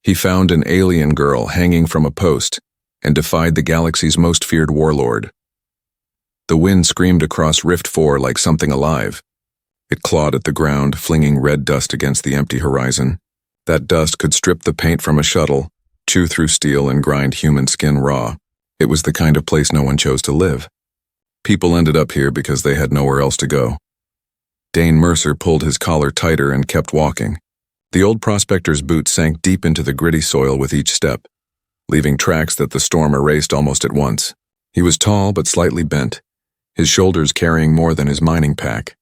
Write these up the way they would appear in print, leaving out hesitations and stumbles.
He found an alien girl hanging from a post and defied the galaxy's most feared warlord. The wind screamed across Rift 4 like something alive. It clawed at the ground, flinging red dust against the empty horizon. That dust could strip the paint from a shuttle, chew through steel, and grind human skin raw. It was the kind of place no one chose to live. People ended up here because they had nowhere else to go. Dane Mercer pulled his collar tighter and kept walking. The old prospector's boots sank deep into the gritty soil with each step, leaving tracks that the storm erased almost at once. He was tall but slightly bent, his shoulders carrying more than his mining pack.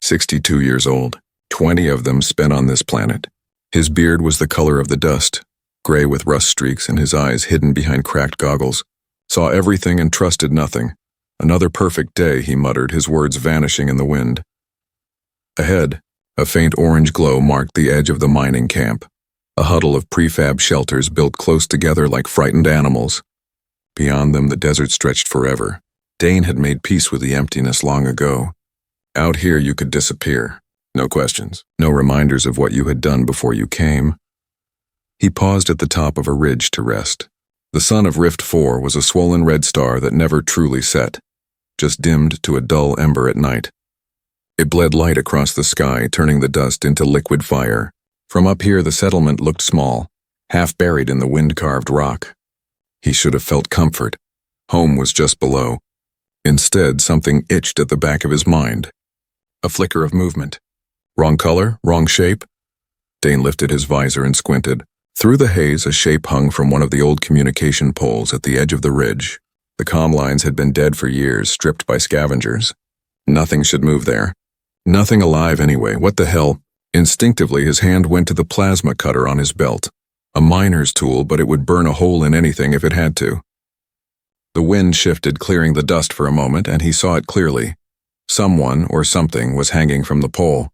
62 years old, 20 of them spent on this planet. His beard was the color of the dust, gray with rust streaks, and his eyes, hidden behind cracked goggles, saw everything and trusted nothing. Another perfect day, he muttered, his words vanishing in the wind. Ahead, a faint orange glow marked the edge of the mining camp, a huddle of prefab shelters built close together like frightened animals. Beyond them, the desert stretched forever. Dane had made peace with the emptiness long ago. Out here, you could disappear. No questions, no reminders of what you had done before you came. He paused at the top of a ridge to rest. The sun of Rift 4 was a swollen red star that never truly set, just dimmed to a dull ember at night. It bled light across the sky, turning the dust into liquid fire. From up here, the settlement looked small, half buried in the wind-carved rock. He should have felt comfort. Home was just below. Instead, something itched at the back of his mind. A flicker of movement. Wrong color, wrong shape? Dane lifted his visor and squinted. Through the haze, a shape hung from one of the old communication poles at the edge of the ridge. The comm lines had been dead for years, stripped by scavengers. Nothing should move there. Nothing alive anyway. What the hell? Instinctively, his hand went to the plasma cutter on his belt. A miner's tool, but it would burn a hole in anything if it had to. The wind shifted, clearing the dust for a moment, and he saw it clearly. Someone or something was hanging from the pole.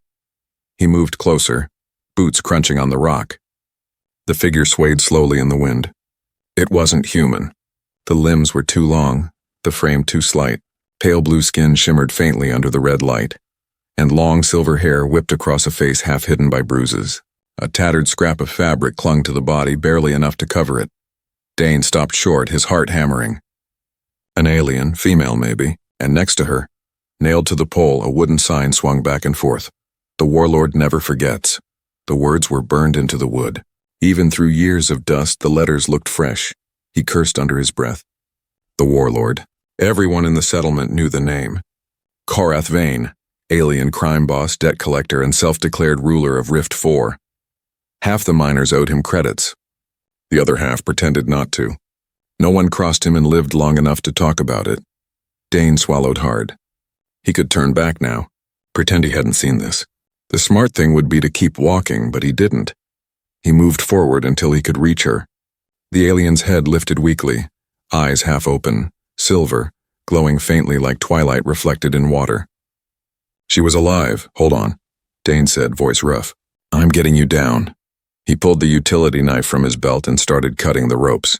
He moved closer, boots crunching on the rock. The figure swayed slowly in the wind. It wasn't human. The limbs were too long, the frame too slight. Pale blue skin shimmered faintly under the red light, and long silver hair whipped across a face half hidden by bruises. A tattered scrap of fabric clung to the body, barely enough to cover it. Dane stopped short, his heart hammering. An alien, female maybe, and next to her, nailed to the pole, a wooden sign swung back and forth. The Warlord Never Forgets. The words were burned into the wood. Even through years of dust, the letters looked fresh. He cursed under his breath. The Warlord. Everyone in the settlement knew the name. Korath Vane, alien crime boss, debt collector, and self-declared ruler of Rift 4. Half the miners owed him credits. The other half pretended not to. No one crossed him and lived long enough to talk about it. Dane swallowed hard. He could turn back now, pretend he hadn't seen this. The smart thing would be to keep walking, but he didn't. He moved forward until he could reach her. The alien's head lifted weakly, eyes half open, silver, glowing faintly like twilight reflected in water. She was alive. Hold on, Dane said, voice rough. I'm getting you down. He pulled the utility knife from his belt and started cutting the ropes.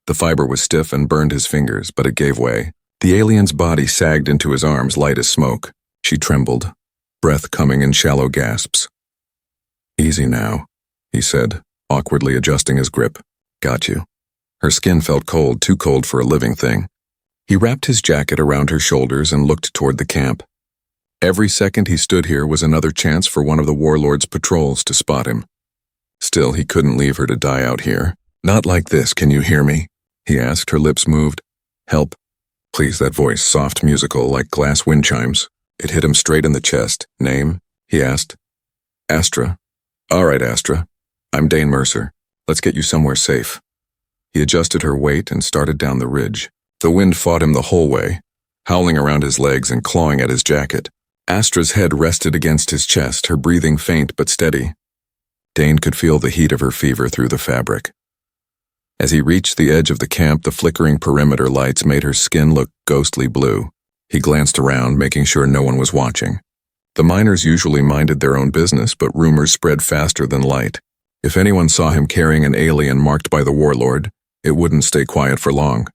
The fiber was stiff and burned his fingers, but it gave way. The alien's body sagged into his arms, light as smoke. She trembled, breath coming in shallow gasps. Easy now, he said, awkwardly adjusting his grip. Got you. Her skin felt cold, too cold for a living thing. He wrapped his jacket around her shoulders and looked toward the camp. Every second he stood here was another chance for one of the Warlord's patrols to spot him. Still, he couldn't leave her to die out here. Not like this, can you hear me? He asked, her lips moved. Help. Please, that voice, soft, musical, like glass wind chimes. It hit him straight in the chest. Name? He asked. Astra. All right, Astra. I'm Dane Mercer. Let's get you somewhere safe. He adjusted her weight and started down the ridge. The wind fought him the whole way, howling around his legs and clawing at his jacket. Astra's head rested against his chest, her breathing faint but steady. Dane could feel the heat of her fever through the fabric. As he reached the edge of the camp, the flickering perimeter lights made her skin look ghostly blue. He glanced around, making sure no one was watching. The miners usually minded their own business, but rumors spread faster than light. If anyone saw him carrying an alien marked by the Warlord, it wouldn't stay quiet for long.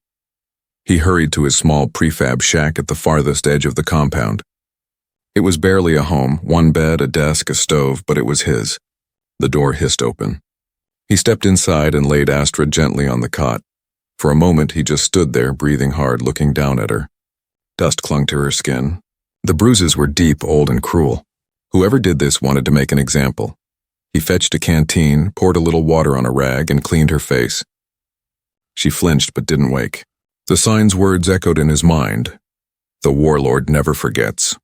He hurried to his small prefab shack at the farthest edge of the compound. It was barely a home, one bed, a desk, a stove, but it was his. The door hissed open. He stepped inside and laid Astra gently on the cot. For a moment, he just stood there, breathing hard, looking down at her. Dust clung to her skin. The bruises were deep, old, and cruel. Whoever did this wanted to make an example. He fetched a canteen, poured a little water on a rag, and cleaned her face. She flinched but didn't wake. The sign's words echoed in his mind. The Warlord Never Forgets.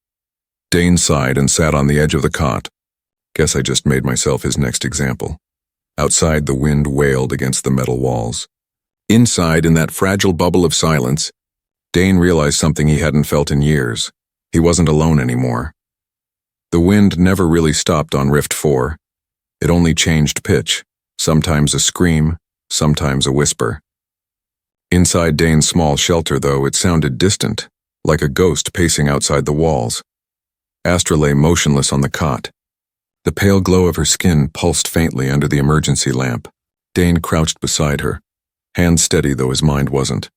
Dane sighed and sat on the edge of the cot. Guess I just made myself his next example. Outside, the wind wailed against the metal walls. Inside, in that fragile bubble of silence, Dane realized something he hadn't felt in years. He wasn't alone anymore. The wind never really stopped on Rift 4. It only changed pitch, sometimes a scream, sometimes a whisper. Inside Dane's small shelter, though, it sounded distant, like a ghost pacing outside the walls. Astra lay motionless on the cot. The pale glow of her skin pulsed faintly under the emergency lamp. Dane crouched beside her, hands steady though his mind wasn't.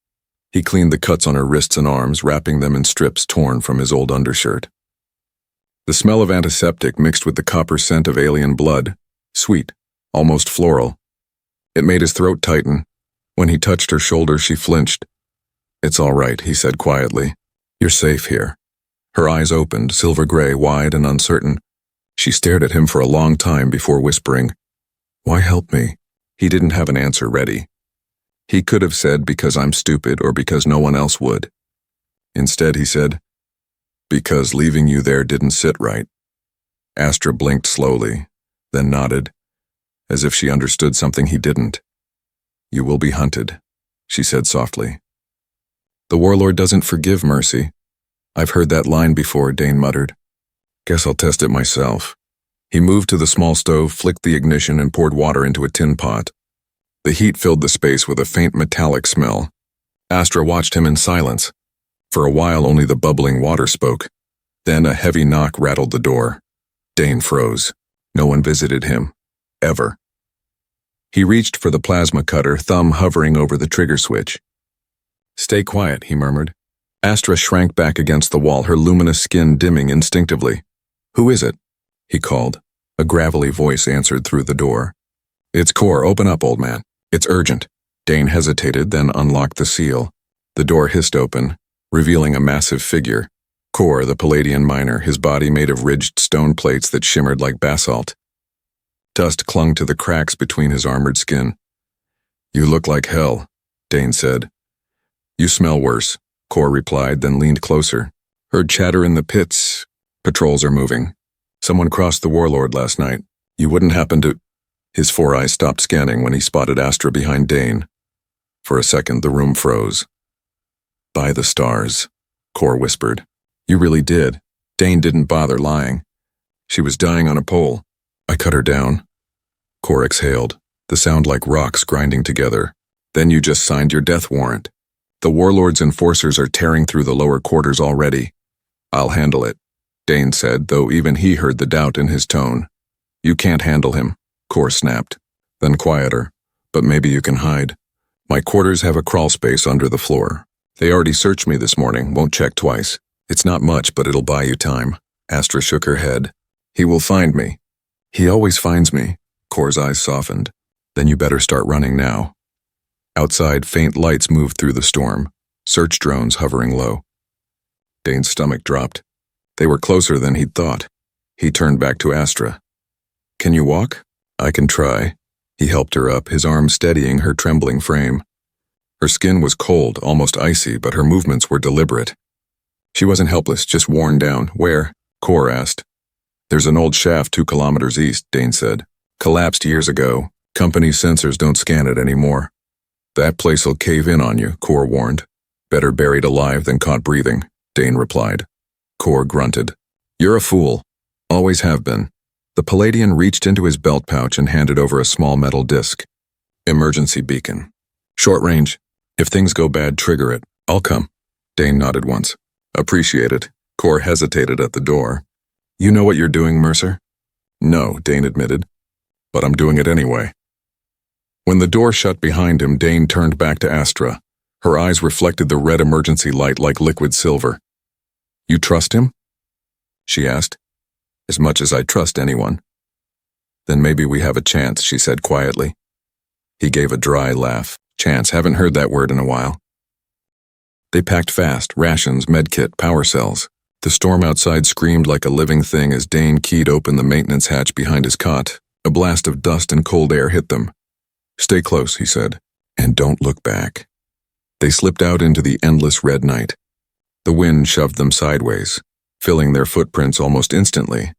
He cleaned the cuts on her wrists and arms, wrapping them in strips torn from his old undershirt. The smell of antiseptic mixed with the copper scent of alien blood, sweet, almost floral. It made his throat tighten. When he touched her shoulder, she flinched. "It's all right," he said quietly. "You're safe here." Her eyes opened, silver gray, wide and uncertain. She stared at him for a long time before whispering, "Why help me?" He didn't have an answer ready. He could have said, "Because I'm stupid," or "Because no one else would." Instead, he said, "Because leaving you there didn't sit right." Astra blinked slowly, then nodded, as if she understood something he didn't. "You will be hunted," she said softly. "The Warlord doesn't forgive mercy." "I've heard that line before," Dane muttered. "Guess I'll test it myself." He moved to the small stove, flicked the ignition, and poured water into a tin pot. The heat filled the space with a faint metallic smell. Astra watched him in silence. For a while, only the bubbling water spoke. Then a heavy knock rattled the door. Dane froze. No one visited him. Ever. He reached for the plasma cutter, thumb hovering over the trigger switch. "Stay quiet," he murmured. Astra shrank back against the wall, her luminous skin dimming instinctively. "Who is it?" he called. A gravelly voice answered through the door. "It's Core. Open up, old man. It's urgent." Dane hesitated, then unlocked the seal. The door hissed open, revealing a massive figure. Core, the Palladian miner, his body made of ridged stone plates that shimmered like basalt. Dust clung to the cracks between his armored skin. "You look like hell," Dane said. "You smell worse," Core replied, then leaned closer. "Heard chatter in the pits. Patrols are moving. Someone crossed the Warlord last night. You wouldn't happen to—" His four eyes stopped scanning when he spotted Astra behind Dane. For a second, the room froze. "By the stars," Core whispered. "You really did." Dane didn't bother lying. "She was dying on a pole. I cut her down." Core exhaled, the sound like rocks grinding together. "Then you just signed your death warrant. The Warlord's enforcers are tearing through the lower quarters already." "I'll handle it," Dane said, though even he heard the doubt in his tone. "You can't handle him," Core snapped. Then quieter. "But maybe you can hide. My quarters have a crawl space under the floor. They already searched me this morning, won't check twice. It's not much, but it'll buy you time." Astra shook her head. "He will find me." "He always finds me." Core's eyes softened. "Then you better start running now." Outside, faint lights moved through the storm, search drones hovering low. Dane's stomach dropped. They were closer than he'd thought. He turned back to Astra. "Can you walk?" "I can try." He helped her up, his arm steadying her trembling frame. Her skin was cold, almost icy, but her movements were deliberate. She wasn't helpless, just worn down. "Where?" Core asked. "There's an old shaft 2 kilometers east," Dane said. "Collapsed years ago. Company sensors don't scan it anymore." "That place'll cave in on you," Core warned. "Better buried alive than caught breathing," Dane replied. Core grunted. "You're a fool. Always have been." The Palladian reached into his belt pouch and handed over a small metal disc. "Emergency beacon. Short range. If things go bad, trigger it. I'll come." Dane nodded once. "Appreciate it." Core hesitated at the door. "You know what you're doing, Mercer?" "No," Dane admitted. "But I'm doing it anyway." When the door shut behind him, Dane turned back to Astra. Her eyes reflected the red emergency light like liquid silver. "You trust him?" she asked. "As much as I trust anyone." "Then maybe we have a chance," she said quietly. He gave a dry laugh. Chance, haven't heard that word in a while. They packed fast, rations, medkit, power cells. The storm outside screamed like a living thing as Dane keyed open the maintenance hatch behind his cot. A blast of dust and cold air hit them. "Stay close," he said, "and don't look back." They slipped out into the endless red night. The wind shoved them sideways, filling their footprints almost instantly.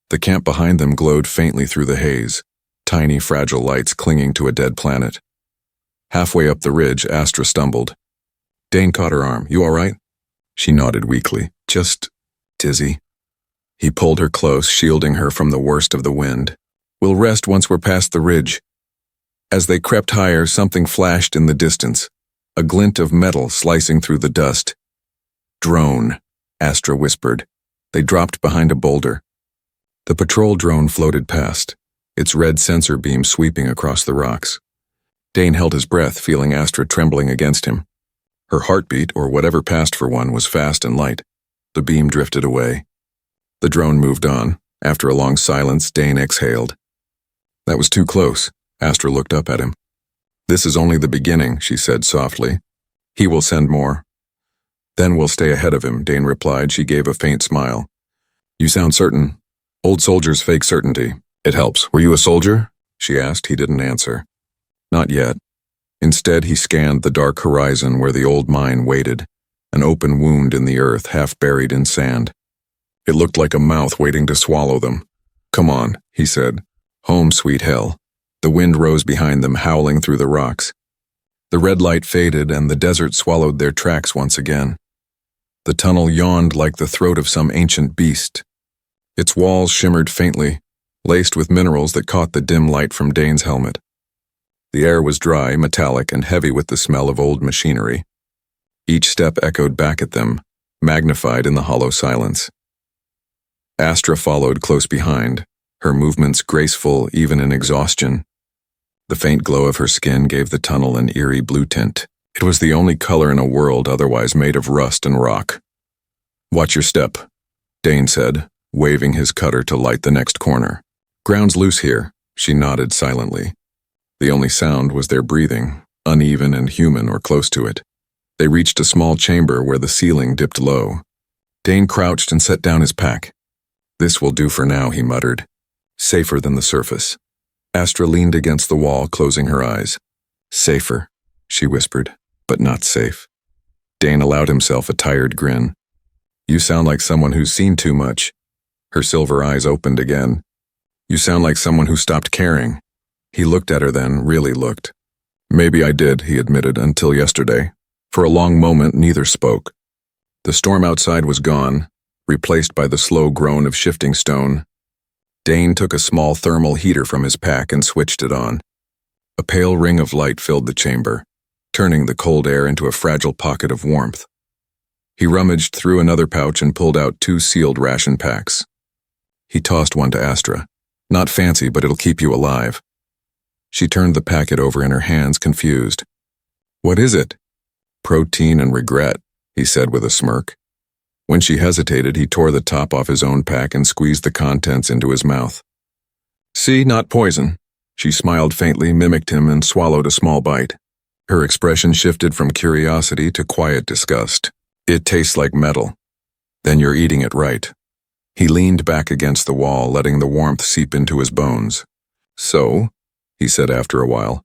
The camp behind them glowed faintly through the haze, tiny fragile lights clinging to a dead planet. Halfway up the ridge, Astra stumbled. Dane caught her arm. "You all right?" She nodded weakly. "Just dizzy." He pulled her close, shielding her from the worst of the wind. "We'll rest once we're past the ridge." As they crept higher, something flashed in the distance, a glint of metal slicing through the dust. "Drone," Astra whispered. They dropped behind a boulder. The patrol drone floated past, its red sensor beam sweeping across the rocks. Dane held his breath, feeling Astra trembling against him. Her heartbeat, or whatever passed for one, was fast and light. The beam drifted away. The drone moved on. After a long silence, Dane exhaled. "That was too close." Astra looked up at him. "This is only the beginning," she said softly. "He will send more." "Then we'll stay ahead of him," Dane replied. She gave a faint smile. "You sound certain." "Old soldiers fake certainty. It helps." "Were you a soldier?" she asked. He didn't answer. Not yet. Instead, he scanned the dark horizon where the old mine waited, an open wound in the earth, half buried in sand. It looked like a mouth waiting to swallow them. "Come on," he said. "Home, sweet hell." The wind rose behind them, howling through the rocks. The red light faded, and the desert swallowed their tracks once again. The tunnel yawned like the throat of some ancient beast. Its walls shimmered faintly, laced with minerals that caught the dim light from Dane's helmet. The air was dry, metallic, and heavy with the smell of old machinery. Each step echoed back at them, magnified in the hollow silence. Astra followed close behind, her movements graceful even in exhaustion. The faint glow of her skin gave the tunnel an eerie blue tint. It was the only color in a world otherwise made of rust and rock. "Watch your step," Dane said, waving his cutter to light the next corner. "Ground's loose here," she nodded silently. The only sound was their breathing, uneven and human or close to it. They reached a small chamber where the ceiling dipped low. Dane crouched and set down his pack. "This will do for now," he muttered. "Safer than the surface." Astra leaned against the wall, closing her eyes. "Safer," she whispered, "but not safe." Dane allowed himself a tired grin. "You sound like someone who's seen too much." Her silver eyes opened again. "You sound like someone who stopped caring." He looked at her then, really looked. "Maybe I did," he admitted, "until yesterday." For a long moment, neither spoke. The storm outside was gone, replaced by the slow groan of shifting stone. Dane took a small thermal heater from his pack and switched it on. A pale ring of light filled the chamber, turning the cold air into a fragile pocket of warmth. He rummaged through another pouch and pulled out 2 sealed ration packs. He tossed one to Astra. "Not fancy, but it'll keep you alive." She turned the packet over in her hands, confused. "What is it?" "Protein and regret," he said with a smirk. When she hesitated, he tore the top off his own pack and squeezed the contents into his mouth. "See, not poison." She smiled faintly, mimicked him, and swallowed a small bite. Her expression shifted from curiosity to quiet disgust. "It tastes like metal." "Then you're eating it right." He leaned back against the wall, letting the warmth seep into his bones. "So," he said after a while,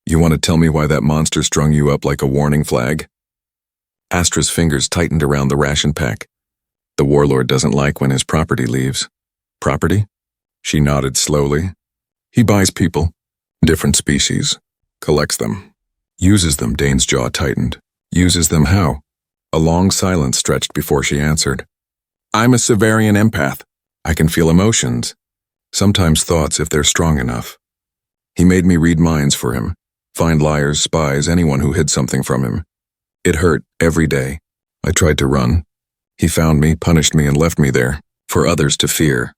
"you want to tell me why that monster strung you up like a warning flag?" Astra's fingers tightened around the ration pack. "The Warlord doesn't like when his property leaves." "Property?" She nodded slowly. "He buys people, different species, collects them, uses them." Dane's jaw tightened. "Uses them how?" A long silence stretched before she answered. "I'm a Severian empath. I can feel emotions. Sometimes thoughts if they're strong enough. He made me read minds for him, find liars, spies, anyone who hid something from him. It hurt every day. I tried to run. He found me, punished me, and left me there, for others to fear."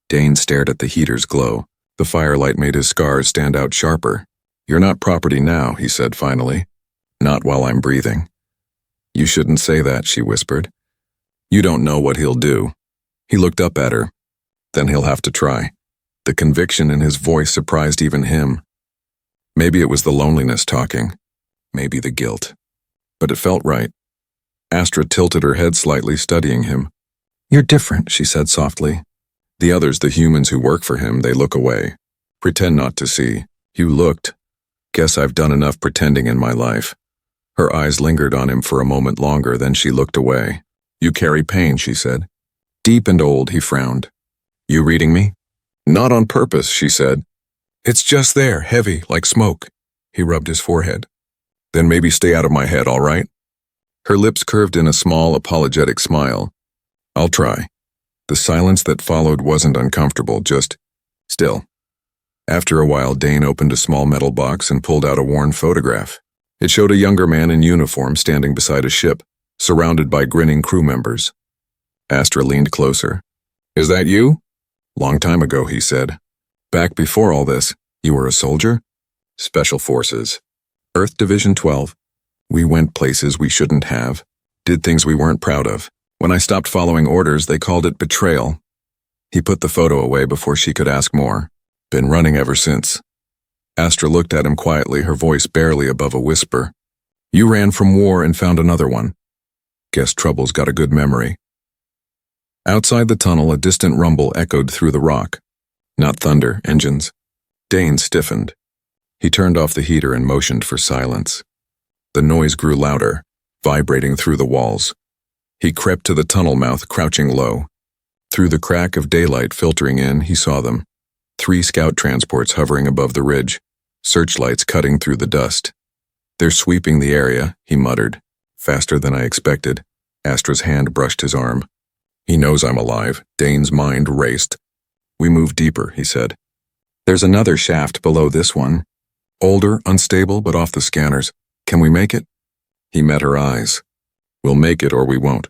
Dane stared at the heater's glow. The firelight made his scars stand out sharper. "You're not property now," he said finally. "Not while I'm breathing." "You shouldn't say that," she whispered. "You don't know what he'll do." He looked up at her. "Then he'll have to try." The conviction in his voice surprised even him. Maybe it was the loneliness talking. Maybe the guilt. But it felt right. Astra tilted her head slightly, studying him. "You're different," she said softly. The others, the humans who work for him, they look away. Pretend not to see. You looked. Guess I've done enough pretending in my life. Her eyes lingered on him for a moment longer, then she looked away. "You carry pain," she said. Deep and old, he frowned. "You reading me?" "Not on purpose," she said. "It's just there, heavy, like smoke." He rubbed his forehead. "Then maybe stay out of my head, all right?" Her lips curved in a small, apologetic smile. "I'll try." The silence that followed wasn't uncomfortable, just still. After a while, Dane opened a small metal box and pulled out a worn photograph. It showed a younger man in uniform standing beside a ship, surrounded by grinning crew members. Astra leaned closer. "Is that you?" "Long time ago," he said. "Back before all this, you were a soldier?" "Special Forces. Earth Division 12. We went places we shouldn't have, did things we weren't proud of. When I stopped following orders, they called it betrayal." He put the photo away before she could ask more. "Been running ever since." Astra looked at him quietly, her voice barely above a whisper. "You ran from war and found another one. Guess trouble's got a good memory." Outside the tunnel, a distant rumble echoed through the rock. Not thunder, engines. Dane stiffened. He turned off the heater and motioned for silence. The noise grew louder, vibrating through the walls. He crept to the tunnel mouth, crouching low. Through the crack of daylight filtering in, he saw them. 3 scout transports hovering above the ridge, searchlights cutting through the dust. "They're sweeping the area," he muttered. "Faster than I expected." Astra's hand brushed his arm. "He knows I'm alive." Dane's mind raced. "We move deeper," he said. "There's another shaft below this one. Older, unstable, but off the scanners. Can we make it?" He met her eyes. "We'll make it or we won't.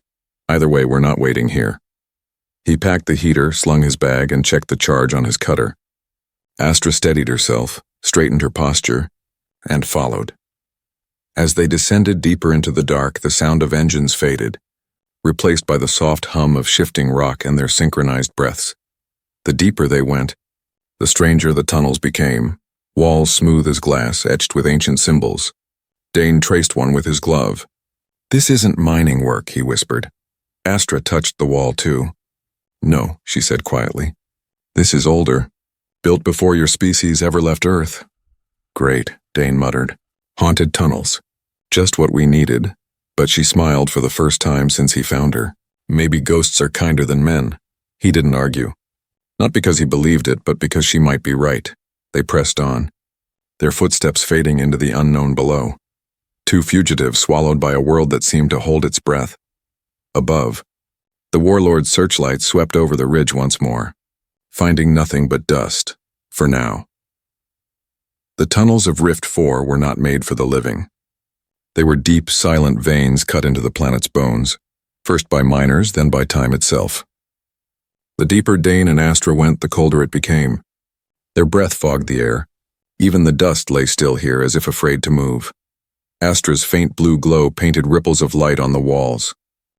Either way, we're not waiting here." He packed the heater, slung his bag, and checked the charge on his cutter. Astra steadied herself, straightened her posture, and followed. As they descended deeper into the dark, the sound of engines faded, replaced by the soft hum of shifting rock and their synchronized breaths. The deeper they went, the stranger the tunnels became, walls smooth as glass, etched with ancient symbols. Dane traced one with his glove. "This isn't mining work," he whispered. Astra touched the wall too. "No," she said quietly. "This is older, built before your species ever left Earth." "Great," Dane muttered. "Haunted tunnels. Just what we needed." But she smiled for the first time since he found her. Maybe ghosts are kinder than men. He didn't argue. Not because he believed it, but because she might be right. They pressed on, their footsteps fading into the unknown below. 2 fugitives swallowed by a world that seemed to hold its breath. Above, the Warlord's searchlight swept over the ridge once more, finding nothing but dust, for now. The tunnels of Rift 4 were not made for the living. They were deep, silent veins cut into the planet's bones, first by miners, then by time itself. The deeper Dane and Astra went, the colder it became. Their breath fogged the air. Even the dust lay still here, as if afraid to move. Astra's faint blue glow painted ripples of light on the walls.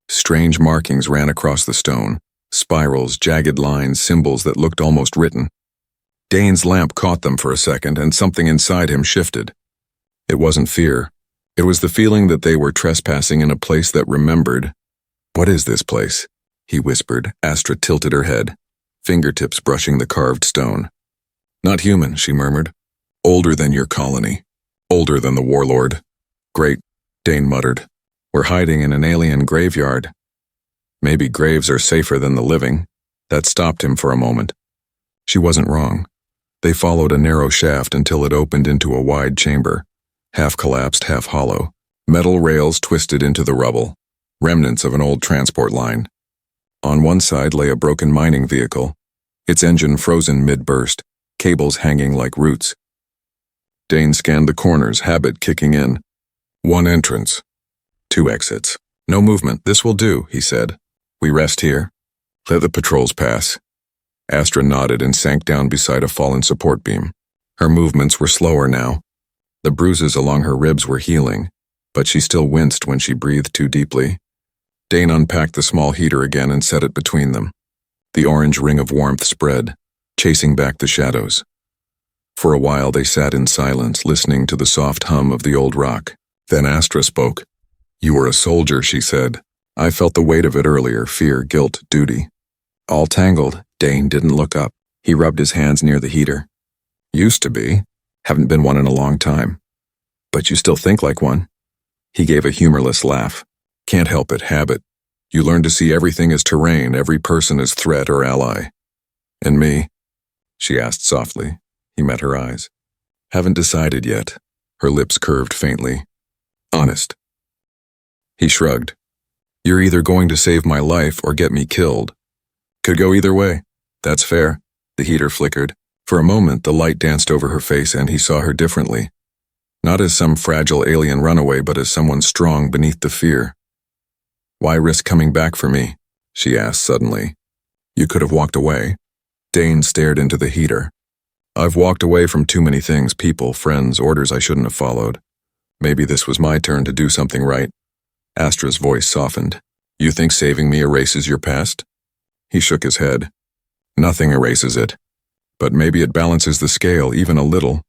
Strange markings ran across the stone, spirals, jagged lines, symbols that looked almost written. Dane's lamp caught them for a second, and something inside him shifted. It wasn't fear. It was the feeling that they were trespassing in a place that remembered. "What is this place?" he whispered. Astra tilted her head, fingertips brushing the carved stone. "Not human," she murmured. "Older than your colony. Older than the Warlord." "Great," Dane muttered. "We're hiding in an alien graveyard." Maybe graves are safer than the living. That stopped him for a moment. She wasn't wrong. They followed a narrow shaft until it opened into a wide chamber, half collapsed, half hollow. Metal rails twisted into the rubble, remnants of an old transport line. On one side lay a broken mining vehicle, its engine frozen mid-burst, cables hanging like roots. Dane scanned the corners, habit kicking in. 1 entrance, 2 exits. "No movement, this will do," he said. "We rest here. Let the patrols pass." Astra nodded and sank down beside a fallen support beam. Her movements were slower now. The bruises along her ribs were healing, but she still winced when she breathed too deeply. Dane unpacked the small heater again and set it between them. The orange ring of warmth spread, chasing back the shadows. For a while they sat in silence, listening to the soft hum of the old rock. Then Astra spoke. "You were a soldier," she said. "I felt the weight of it earlier, fear, guilt, duty." All tangled, Dane didn't look up. He rubbed his hands near the heater. "Used to be. Haven't been one in a long time. But you still think like one." He gave a humorless laugh. "Can't help it, habit. You learn to see everything as terrain, every person as threat or ally." "And me?" she asked softly. He met her eyes. "Haven't decided yet." Her lips curved faintly. "Honest." He shrugged. "You're either going to save my life or get me killed. Could go either way. That's fair." The heater flickered. For a moment, the light danced over her face and he saw her differently. Not as some fragile alien runaway, but as someone strong beneath the fear. "Why risk coming back for me?" she asked suddenly. "You could have walked away." Dane stared into the heater. "I've walked away from too many things, people, friends, orders I shouldn't have followed. Maybe this was my turn to do something right." Astra's voice softened. "You think saving me erases your past?" He shook his head. "Nothing erases it. But maybe it balances the scale, even a little."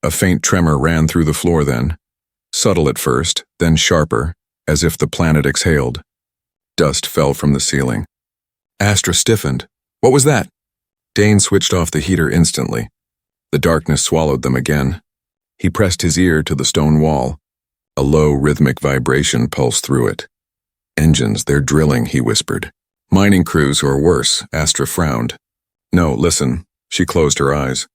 A faint tremor ran through the floor then. Subtle at first, then sharper, as if the planet exhaled. Dust fell from the ceiling. Astra stiffened. "What was that?" Dane switched off the heater instantly. The darkness swallowed them again. He pressed his ear to the stone wall. A low, rhythmic vibration pulsed through it. "Engines, they're drilling," he whispered. "Mining crews or worse," Astra frowned. "No, listen." She closed her eyes.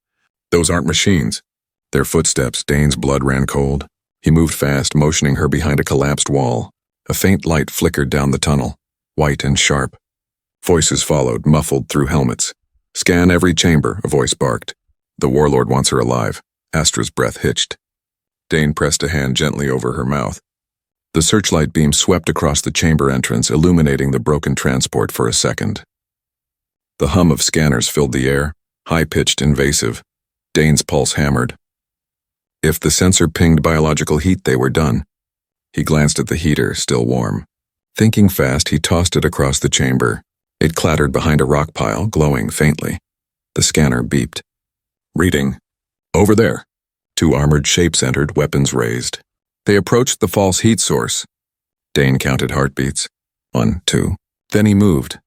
"Those aren't machines." Their footsteps, Dane's blood ran cold. He moved fast, motioning her behind a collapsed wall. A faint light flickered down the tunnel, white and sharp. Voices followed, muffled through helmets. "Scan every chamber," a voice barked. "The Warlord wants her alive." Astra's breath hitched. Dane pressed a hand gently over her mouth. The searchlight beam swept across the chamber entrance, illuminating the broken transport for a second. The hum of scanners filled the air, high-pitched, invasive. Dane's pulse hammered. If the sensor pinged biological heat, they were done. He glanced at the heater, still warm. Thinking fast, he tossed it across the chamber. It clattered behind a rock pile, glowing faintly. The scanner beeped. "Reading. Over there." Two armored shapes entered, weapons raised. They approached the false heat source. Dane counted heartbeats. 1, 2. Then he moved.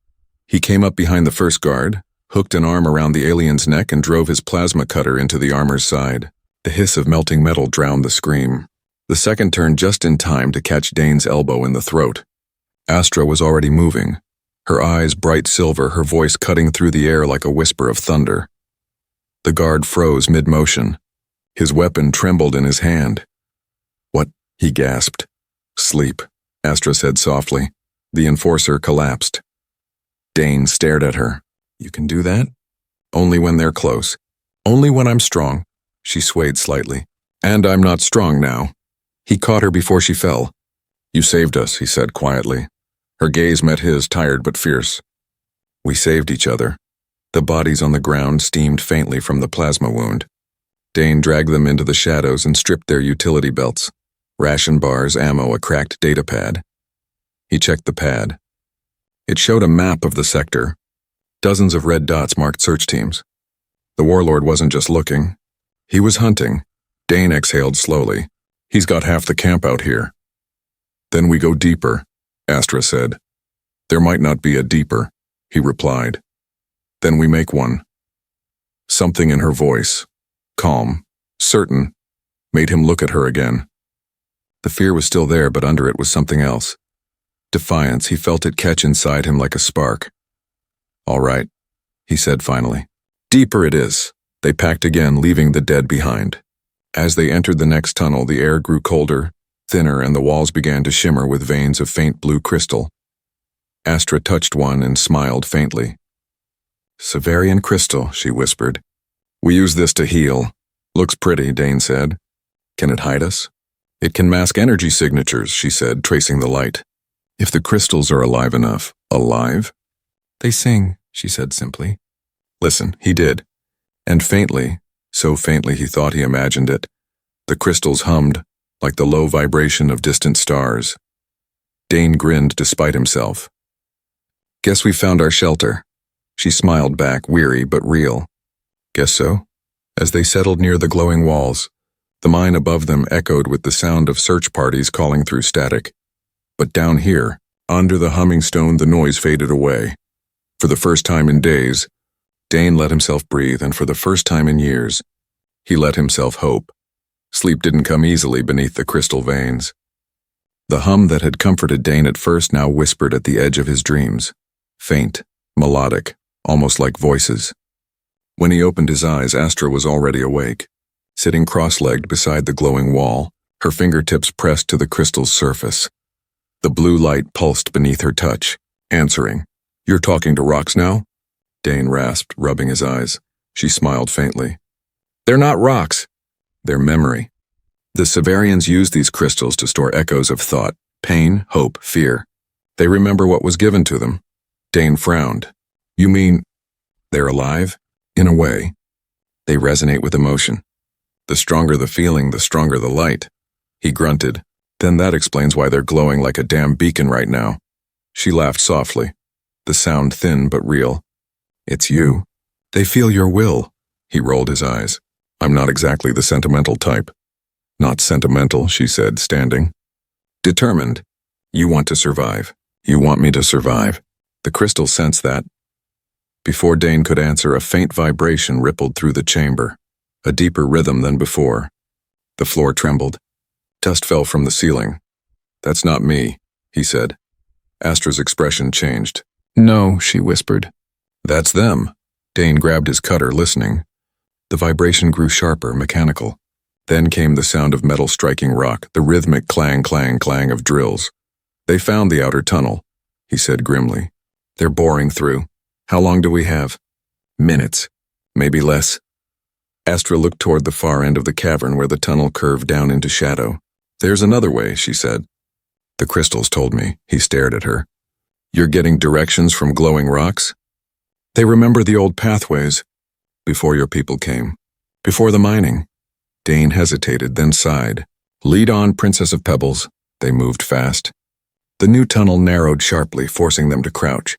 He came up behind the first guard, hooked an arm around the alien's neck and drove his plasma cutter into the armor's side. The hiss of melting metal drowned the scream. The second turned just in time to catch Dane's elbow in the throat. Astra was already moving. Her eyes bright silver, her voice cutting through the air like a whisper of thunder. The guard froze mid-motion. His weapon trembled in his hand. "What?" he gasped. "Sleep," Astra said softly. The enforcer collapsed. Dane stared at her. "You can do that?" "Only when they're close. Only when I'm strong." She swayed slightly. "And I'm not strong now." He caught her before she fell. "You saved us," he said quietly. Her gaze met his, tired but fierce. "We saved each other." The bodies on the ground steamed faintly from the plasma wound. Dane dragged them into the shadows and stripped their utility belts. Ration bars, ammo, a cracked data pad. He checked the pad. It showed a map of the sector. Dozens of red dots marked search teams. The Warlord wasn't just looking. He was hunting. Dane exhaled slowly. "He's got half the camp out here." "Then we go deeper," Astra said. "There might not be a deeper," he replied. "Then we make one." Something in her voice, calm, certain, made him look at her again. The fear was still there, but under it was something else. Defiance. He felt it catch inside him like a spark. "All right," he said finally. "Deeper it is." They packed again, leaving the dead behind. As they entered the next tunnel, the air grew colder, thinner, and the walls began to shimmer with veins of faint blue crystal. Astra touched one and smiled faintly. "Severian crystal," she whispered. "We use this to heal." "Looks pretty," Dane said. "Can it hide us?" "It can mask energy signatures," she said, tracing the light. "If the crystals are alive enough." "Alive?" "They sing," she said simply. "Listen," he did. And faintly, so faintly he thought he imagined it, the crystals hummed, like the low vibration of distant stars. Dane grinned despite himself. "Guess we found our shelter." She smiled back, weary but real. "Guess so?" As they settled near the glowing walls, the mine above them echoed with the sound of search parties calling through static. But down here, under the humming stone, the noise faded away. For the first time in days, Dane let himself breathe, and for the first time in years, he let himself hope. Sleep didn't come easily beneath the crystal veins. The hum that had comforted Dane at first now whispered at the edge of his dreams, faint, melodic, almost like voices. When he opened his eyes, Astra was already awake, sitting cross-legged beside the glowing wall, her fingertips pressed to the crystal's surface. The blue light pulsed beneath her touch, answering. "You're talking to rocks now?" Dane rasped, rubbing his eyes. She smiled faintly. "They're not rocks. They're memory. The Severians used these crystals to store echoes of thought, pain, hope, fear. They remember what was given to them." Dane frowned. "You mean they're alive?" "In a way. They resonate with emotion. The stronger the feeling, the stronger the light." He grunted. "Then that explains why they're glowing like a damn beacon right now." She laughed softly, the sound thin but real. "It's you. They feel your will." He rolled his eyes. "I'm not exactly the sentimental type." "Not sentimental," she said, standing. "Determined. You want to survive. You want me to survive." The crystal sensed that. Before Dane could answer, a faint vibration rippled through the chamber, a deeper rhythm than before. The floor trembled. Dust fell from the ceiling. "That's not me," he said. Astra's expression changed. "No," she whispered. "That's them." Dane grabbed his cutter, listening. The vibration grew sharper, mechanical. Then came the sound of metal striking rock, the rhythmic clang, clang, clang of drills. "They found the outer tunnel," he said grimly. "They're boring through. How long do we have?" "Minutes. Maybe less." Astra looked toward the far end of the cavern where the tunnel curved down into shadow. "There's another way," she said. "The crystals told me." He stared at her. "You're getting directions from glowing rocks?" "They remember the old pathways. Before your people came. Before the mining." Dane hesitated, then sighed. "Lead on, Princess of Pebbles." They moved fast. The new tunnel narrowed sharply, forcing them to crouch.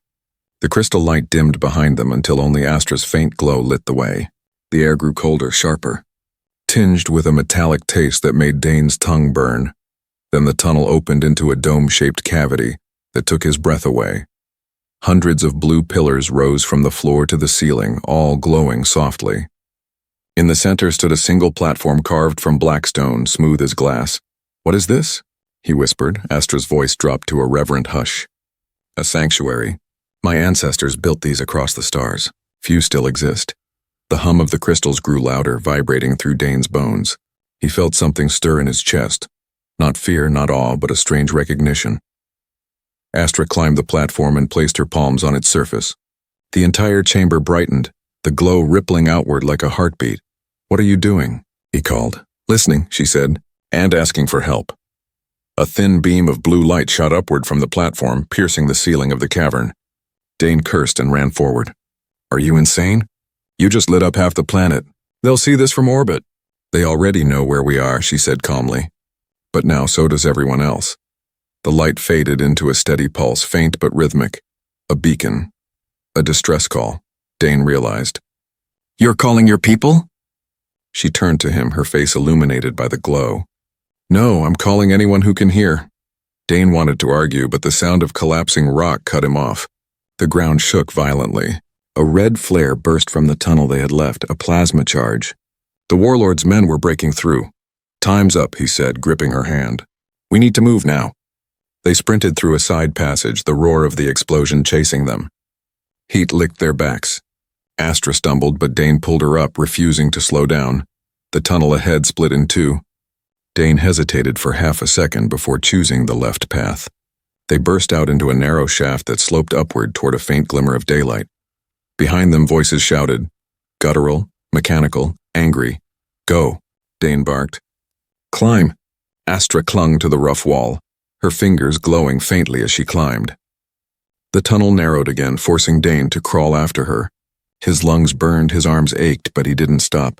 The crystal light dimmed behind them until only Astra's faint glow lit the way. The air grew colder, sharper, tinged with a metallic taste that made Dane's tongue burn. Then the tunnel opened into a dome-shaped cavity that took his breath away. Hundreds of blue pillars rose from the floor to the ceiling, all glowing softly. In the center stood a single platform carved from black stone, smooth as glass. "What is this?" he whispered. Astra's voice dropped to a reverent hush. "A sanctuary. My ancestors built these across the stars. Few still exist." The hum of the crystals grew louder, vibrating through Dane's bones. He felt something stir in his chest. Not fear, not awe, but a strange recognition. Astra climbed the platform and placed her palms on its surface. The entire chamber brightened, the glow rippling outward like a heartbeat. "What are you doing?" he called. "Listening," she said, "and asking for help." A thin beam of blue light shot upward from the platform, piercing the ceiling of the cavern. Dane cursed and ran forward. "Are you insane? You just lit up half the planet. They'll see this from orbit." "They already know where we are," she said calmly. "But now so does everyone else." The light faded into a steady pulse, faint but rhythmic. A beacon. A distress call, Dane realized. "You're calling your people?" She turned to him, her face illuminated by the glow. "No, I'm calling anyone who can hear." Dane wanted to argue, but the sound of collapsing rock cut him off. The ground shook violently. A red flare burst from the tunnel they had left, a plasma charge. The Warlord's men were breaking through. "Time's up," he said, gripping her hand. "We need to move now." They sprinted through a side passage, the roar of the explosion chasing them. Heat licked their backs. Astra stumbled, but Dane pulled her up, refusing to slow down. The tunnel ahead split in two. Dane hesitated for half a second before choosing the left path. They burst out into a narrow shaft that sloped upward toward a faint glimmer of daylight. Behind them, voices shouted, guttural, mechanical, angry. "Go," Dane barked. "Climb." Astra clung to the rough wall, her fingers glowing faintly as she climbed. The tunnel narrowed again, forcing Dane to crawl after her. His lungs burned, his arms ached, but he didn't stop.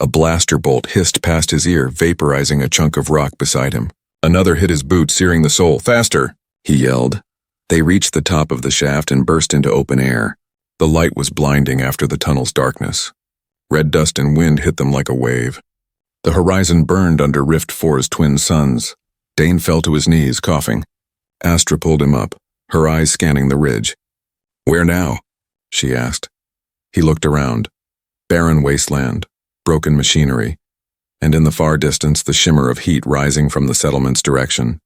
A blaster bolt hissed past his ear, vaporizing a chunk of rock beside him. Another hit his boot, searing the sole. "Faster!" he yelled. They reached the top of the shaft and burst into open air. The light was blinding after the tunnel's darkness. Red dust and wind hit them like a wave. The horizon burned under Rift 4's twin suns. Dane fell to his knees, coughing. Astra pulled him up, her eyes scanning the ridge. "Where now?" she asked. He looked around. Barren wasteland, broken machinery, and in the far distance the shimmer of heat rising from the settlement's direction.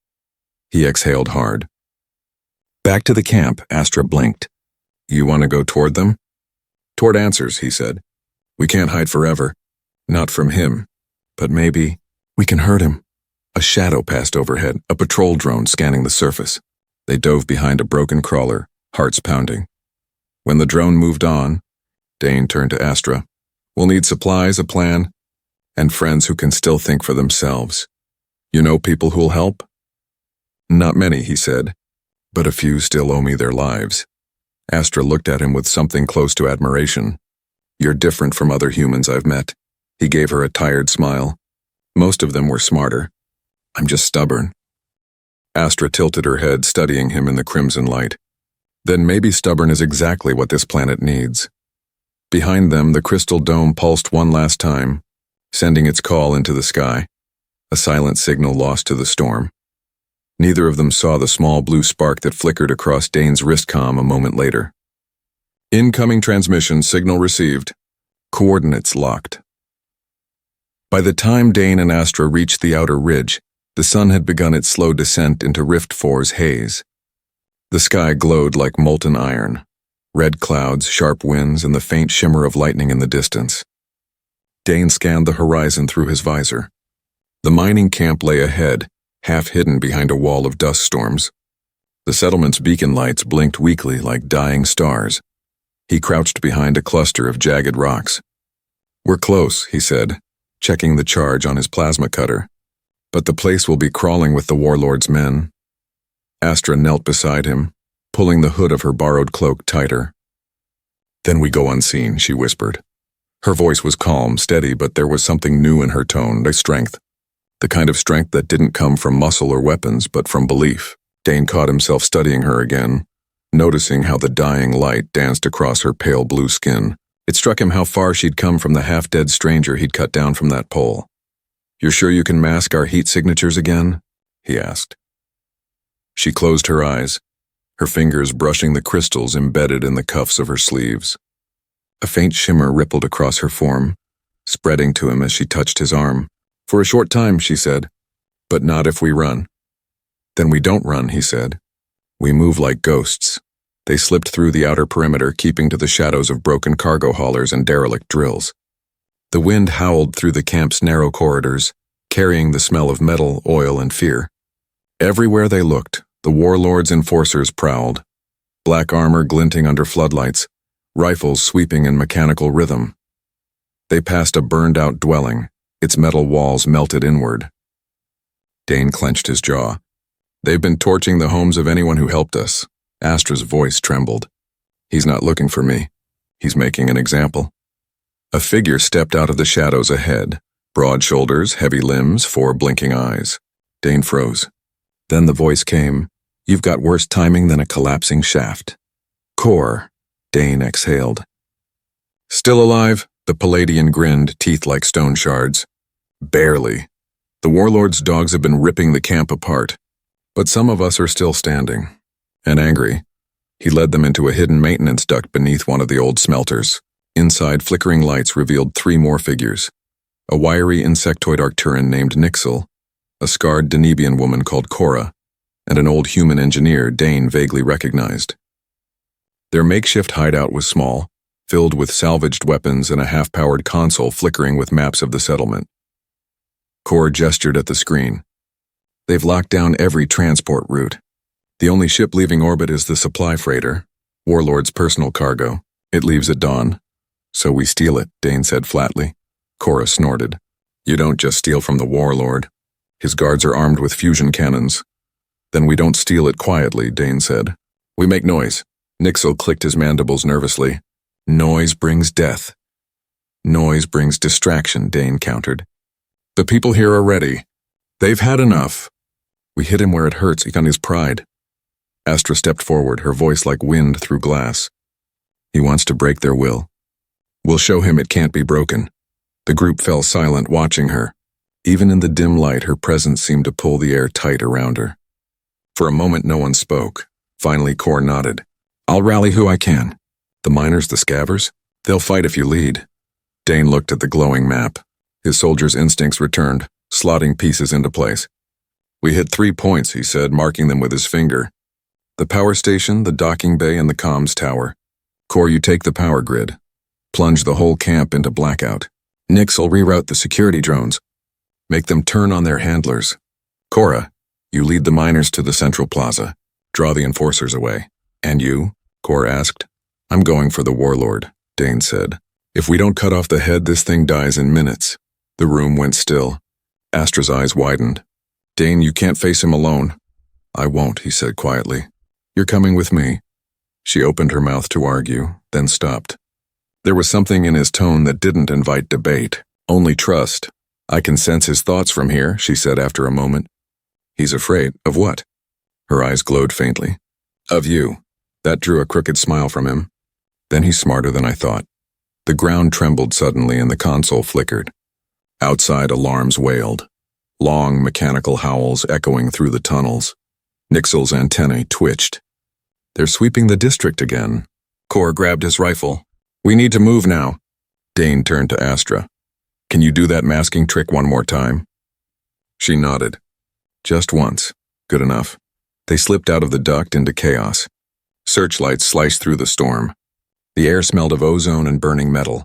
He exhaled hard. "Back to the camp," Astra blinked. "You want to go toward them?" "Toward answers," he said. "We can't hide forever. Not from him. But maybe we can hurt him." A shadow passed overhead, a patrol drone scanning the surface. They dove behind a broken crawler, hearts pounding. When the drone moved on, Dane turned to Astra. "We'll need supplies, a plan, and friends who can still think for themselves. You know people who'll help?" "Not many," he said, "but a few still owe me their lives." Astra looked at him with something close to admiration. "You're different from other humans I've met." He gave her a tired smile. "Most of them were smarter. I'm just stubborn." Astra tilted her head, studying him in the crimson light. "Then maybe stubborn is exactly what this planet needs." Behind them, the crystal dome pulsed one last time, sending its call into the sky, a silent signal lost to the storm. Neither of them saw the small blue spark that flickered across Dane's wristcom a moment later. "Incoming transmission, signal received. Coordinates locked." By the time Dane and Astra reached the outer ridge, the sun had begun its slow descent into Rift 4's haze. The sky glowed like molten iron, red clouds, sharp winds, and the faint shimmer of lightning in the distance. Dane scanned the horizon through his visor. The mining camp lay ahead, half hidden behind a wall of dust storms. The settlement's beacon lights blinked weakly like dying stars. He crouched behind a cluster of jagged rocks. "We're close," he said, checking the charge on his plasma cutter. "But the place will be crawling with the Warlord's men." Astra knelt beside him, pulling the hood of her borrowed cloak tighter. "Then we go unseen," she whispered. Her voice was calm, steady, but there was something new in her tone, a strength. The kind of strength that didn't come from muscle or weapons, but from belief. Dane caught himself studying her again, noticing how the dying light danced across her pale blue skin. It struck him how far she'd come from the half-dead stranger he'd cut down from that pole. "You're sure you can mask our heat signatures again?" he asked. She closed her eyes, her fingers brushing the crystals embedded in the cuffs of her sleeves. A faint shimmer rippled across her form, spreading to him as she touched his arm. "For a short time," she said, "but not if we run." "Then we don't run," he said. "We move like ghosts." They slipped through the outer perimeter, keeping to the shadows of broken cargo haulers and derelict drills. The wind howled through the camp's narrow corridors, carrying the smell of metal, oil, and fear. Everywhere they looked, the Warlord's enforcers prowled, black armor glinting under floodlights, rifles sweeping in mechanical rhythm. They passed a burned-out dwelling, its metal walls melted inward. Dane clenched his jaw. "They've been torching the homes of anyone who helped us." Astra's voice trembled. "He's not looking for me. He's making an example." A figure stepped out of the shadows ahead, broad shoulders, heavy limbs, 4 blinking eyes. Dane froze. Then the voice came, "You've got worse timing than a collapsing shaft." "Core," Dane exhaled. "Still alive?" The Palladian grinned, teeth like stone shards. "Barely. The Warlord's dogs have been ripping the camp apart. But some of us are still standing. And angry." He led them into a hidden maintenance duct beneath one of the old smelters. Inside, flickering lights revealed 3 more figures. A wiry insectoid Arcturan named Nixel, a scarred Danebian woman called Cora, and an old human engineer Dane vaguely recognized. Their makeshift hideout was small, filled with salvaged weapons and a half-powered console flickering with maps of the settlement. Cora gestured at the screen. "They've locked down every transport route. The only ship leaving orbit is the supply freighter, Warlord's personal cargo. It leaves at dawn. So we steal it," Dane said flatly. Cora snorted. "You don't just steal from the Warlord. His guards are armed with fusion cannons." "Then we don't steal it quietly," Dane said. "We make noise." Nixel clicked his mandibles nervously. "Noise brings death." "Noise brings distraction," Dane countered. "The people here are ready. They've had enough." "We hit him where it hurts, on his pride." Astra stepped forward, her voice like wind through glass. "He wants to break their will." We'll show him it can't be broken. The group fell silent, watching her. Even in the dim light, her presence seemed to pull the air tight around her. For a moment, no one spoke. Finally, Kor nodded. I'll rally who I can. The miners, the scavvers? They'll fight if you lead. Dane looked at the glowing map. His soldier's instincts returned, slotting pieces into place. We hit 3 points, he said, marking them with his finger. The power station, the docking bay, and the comms tower. Kor, you take the power grid. Plunge the whole camp into blackout. Nix'll reroute the security drones. Make them turn on their handlers. Cora, you lead the miners to the central plaza. Draw the enforcers away. And you? Kor asked. I'm going for the Warlord, Dane said. If we don't cut off the head, this thing dies in minutes. The room went still. Astra's eyes widened. Dane, you can't face him alone. I won't, he said quietly. You're coming with me. She opened her mouth to argue, then stopped. There was something in his tone that didn't invite debate, only trust. I can sense his thoughts from here, she said after a moment. He's afraid of what? Her eyes glowed faintly. Of you. That drew a crooked smile from him. Then he's smarter than I thought. The ground trembled suddenly and the console flickered. Outside, alarms wailed. Long, mechanical howls echoing through the tunnels. Nix'l's antennae twitched. They're sweeping the district again. Kor grabbed his rifle. We need to move now. Dane turned to Astra. Can you do that masking trick one more time? She nodded. Just once. Good enough. They slipped out of the duct into chaos. Searchlights sliced through the storm. The air smelled of ozone and burning metal.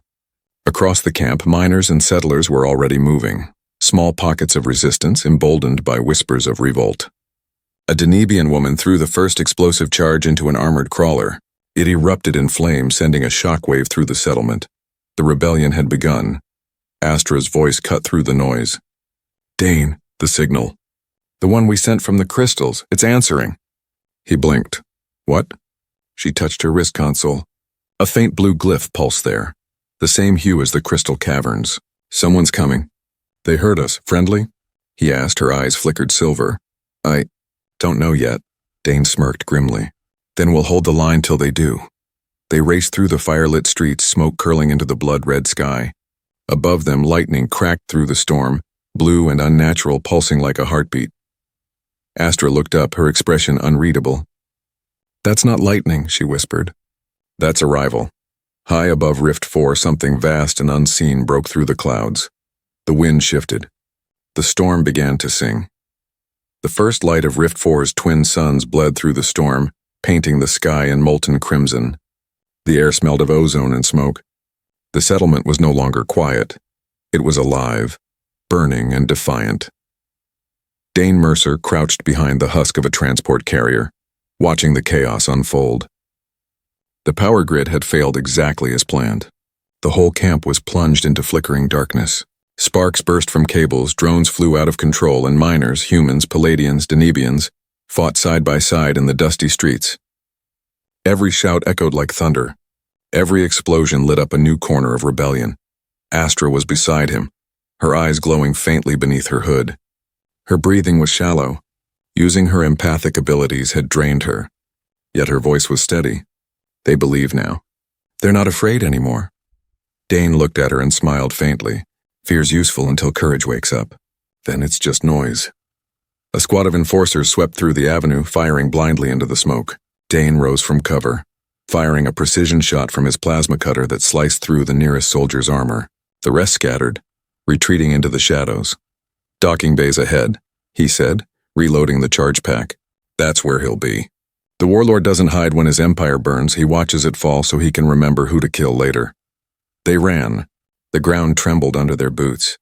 Across the camp, miners and settlers were already moving. Small pockets of resistance emboldened by whispers of revolt. A Denebian woman threw the first explosive charge into an armored crawler. It erupted in flames, sending a shockwave through the settlement. The rebellion had begun. Astra's voice cut through the noise. Dane, the signal. The one we sent from the crystals. It's answering. He blinked. What? She touched her wrist console. A faint blue glyph pulsed there. The same hue as the crystal caverns. Someone's coming. They heard us. Friendly? He asked, her eyes flickered silver. I don't know yet. Dane smirked grimly. Then we'll hold the line till they do. They raced through the firelit streets, smoke curling into the blood-red sky. Above them, lightning cracked through the storm, blue and unnatural, pulsing like a heartbeat. Astra looked up, her expression unreadable. That's not lightning, she whispered. That's arrival. High above Rift 4, something vast and unseen broke through the clouds. The wind shifted. The storm began to sing. The first light of Rift 4's twin suns bled through the storm, painting the sky in molten crimson. The air smelled of ozone and smoke. The settlement was no longer quiet. It was alive, burning and defiant. Dane Mercer crouched behind the husk of a transport carrier, watching the chaos unfold. The power grid had failed exactly as planned. The whole camp was plunged into flickering darkness. Sparks burst from cables, drones flew out of control, and miners, humans, Palladians, Denebians, fought side by side in the dusty streets. Every shout echoed like thunder. Every explosion lit up a new corner of rebellion. Astra was beside him, her eyes glowing faintly beneath her hood. Her breathing was shallow. Using her empathic abilities had drained her. Yet her voice was steady. They believe now. They're not afraid anymore. Dane looked at her and smiled faintly. Fear's useful until courage wakes up. Then it's just noise. A squad of enforcers swept through the avenue, firing blindly into the smoke. Dane rose from cover, firing a precision shot from his plasma cutter that sliced through the nearest soldier's armor. The rest scattered, retreating into the shadows. Docking bays ahead, he said, reloading the charge pack. That's where he'll be. The Warlord doesn't hide when his empire burns, he watches it fall so he can remember who to kill later. They ran. The ground trembled under their boots.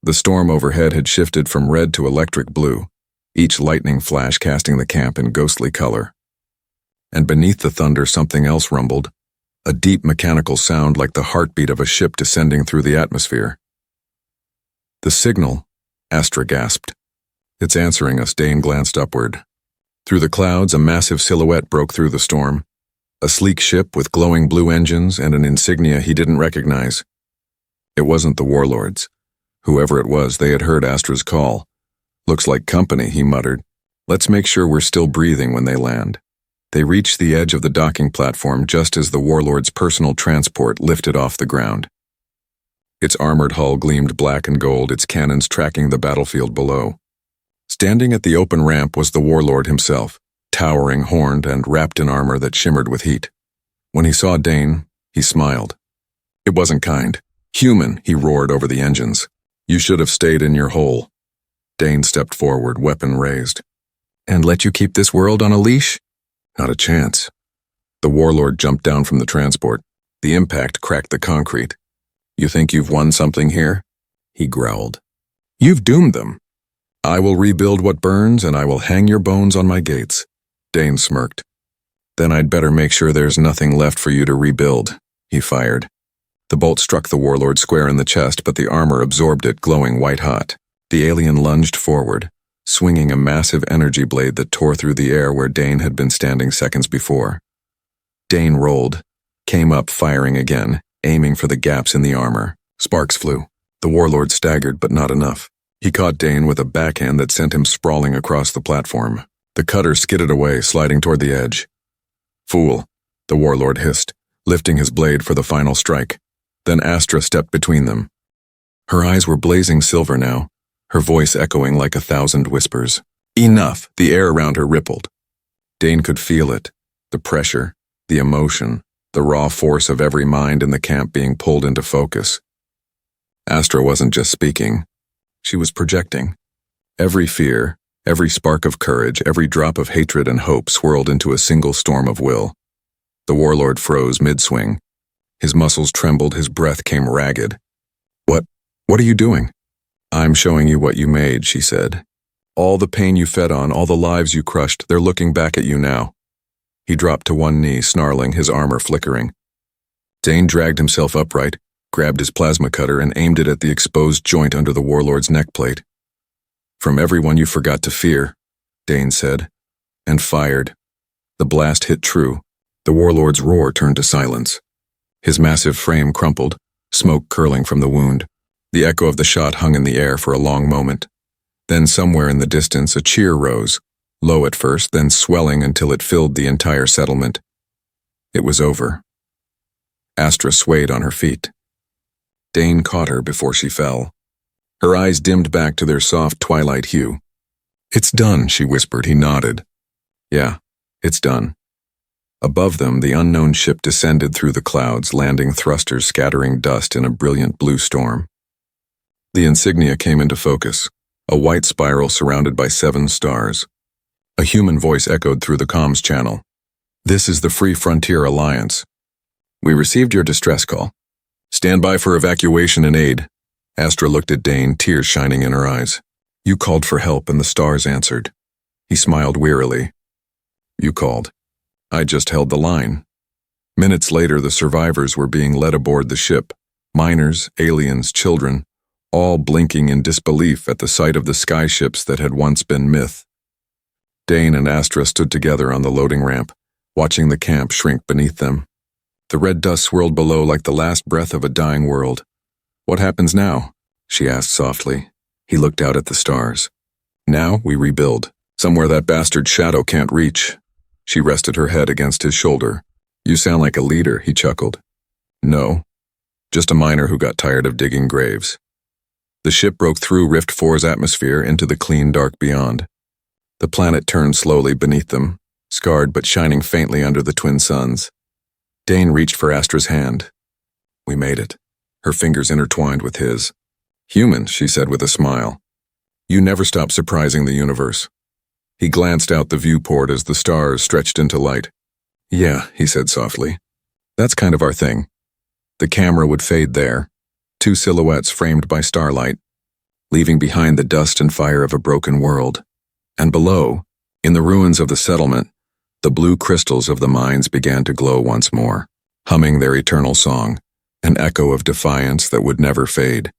The storm overhead had shifted from red to electric blue, each lightning flash casting the camp in ghostly color. And beneath the thunder something else rumbled, a deep mechanical sound like the heartbeat of a ship descending through the atmosphere. The signal, Astra gasped. It's answering us, Dane glanced upward. Through the clouds, a massive silhouette broke through the storm. A sleek ship with glowing blue engines and an insignia he didn't recognize. It wasn't the Warlords. Whoever it was, they had heard Astra's call. Looks like company, he muttered. Let's make sure we're still breathing when they land. They reached the edge of the docking platform just as the Warlord's personal transport lifted off the ground. Its armored hull gleamed black and gold, its cannons tracking the battlefield below. Standing at the open ramp was the Warlord himself, towering, horned, and wrapped in armor that shimmered with heat. When he saw Dane, he smiled. It wasn't kind. Human, he roared over the engines. You should have stayed in your hole. Dane stepped forward, weapon raised. And let you keep this world on a leash? Not a chance. The Warlord jumped down from the transport. The impact cracked the concrete. You think you've won something here? He growled. You've doomed them. I will rebuild what burns, and I will hang your bones on my gates. Dane smirked. Then I'd better make sure there's nothing left for you to rebuild, he fired. The bolt struck the Warlord square in the chest, but the armor absorbed it, glowing white-hot. The alien lunged forward, swinging a massive energy blade that tore through the air where Dane had been standing seconds before. Dane rolled, came up firing again, aiming for the gaps in the armor. Sparks flew. The Warlord staggered, but not enough. He caught Dane with a backhand that sent him sprawling across the platform. The cutter skidded away, sliding toward the edge. Fool, the Warlord hissed, lifting his blade for the final strike. Then Astra stepped between them. Her eyes were blazing silver now, her voice echoing like 1,000 whispers. Enough! The air around her rippled. Dane could feel it, the pressure, the emotion, the raw force of every mind in the camp being pulled into focus. Astra wasn't just speaking. She was projecting. Every fear, every spark of courage, every drop of hatred and hope swirled into a single storm of will. The Warlord froze mid-swing. His muscles trembled, his breath came ragged. What are you doing? I'm showing you what you made, she said. All the pain you fed on, all the lives you crushed, they're looking back at you now. He dropped to one knee, snarling, his armor flickering. Dane dragged himself upright, grabbed his plasma cutter, and aimed it at the exposed joint under the Warlord's neck plate. From everyone you forgot to fear, Dane said, and fired. The blast hit true. The Warlord's roar turned to silence. His massive frame crumpled, smoke curling from the wound. The echo of the shot hung in the air for a long moment. Then somewhere in the distance a cheer rose, low at first, then swelling until it filled the entire settlement. It was over. Astra swayed on her feet. Dane caught her before she fell. Her eyes dimmed back to their soft twilight hue. It's done, she whispered. He nodded. Yeah, it's done. Above them, the unknown ship descended through the clouds, landing thrusters scattering dust in a brilliant blue storm. The insignia came into focus, a white spiral surrounded by 7 stars. A human voice echoed through the comms channel. This is the Free Frontier Alliance. We received your distress call. Stand by for evacuation and aid. Astra looked at Dane, tears shining in her eyes. You called for help and the stars answered. He smiled wearily. You called. I just held the line. Minutes later, the survivors were being led aboard the ship. Miners, aliens, children, all blinking in disbelief at the sight of the skyships that had once been myth. Dane and Astra stood together on the loading ramp, watching the camp shrink beneath them. The red dust swirled below like the last breath of a dying world. What happens now? She asked softly. He looked out at the stars. Now we rebuild, somewhere that bastard Shadow can't reach. She rested her head against his shoulder. You sound like a leader, he chuckled. No, just a miner who got tired of digging graves. The ship broke through Rift 4's atmosphere into the clean dark beyond. The planet turned slowly beneath them, scarred but shining faintly under the twin suns. Dane reached for Astra's hand. We made it. Her fingers intertwined with his. Human, she said with a smile. You never stop surprising the universe. He glanced out the viewport as the stars stretched into light. Yeah, he said softly. That's kind of our thing. The camera would fade there, 2 silhouettes framed by starlight, leaving behind the dust and fire of a broken world. And below, in the ruins of the settlement, the blue crystals of the mines began to glow once more, humming their eternal song, an echo of defiance that would never fade.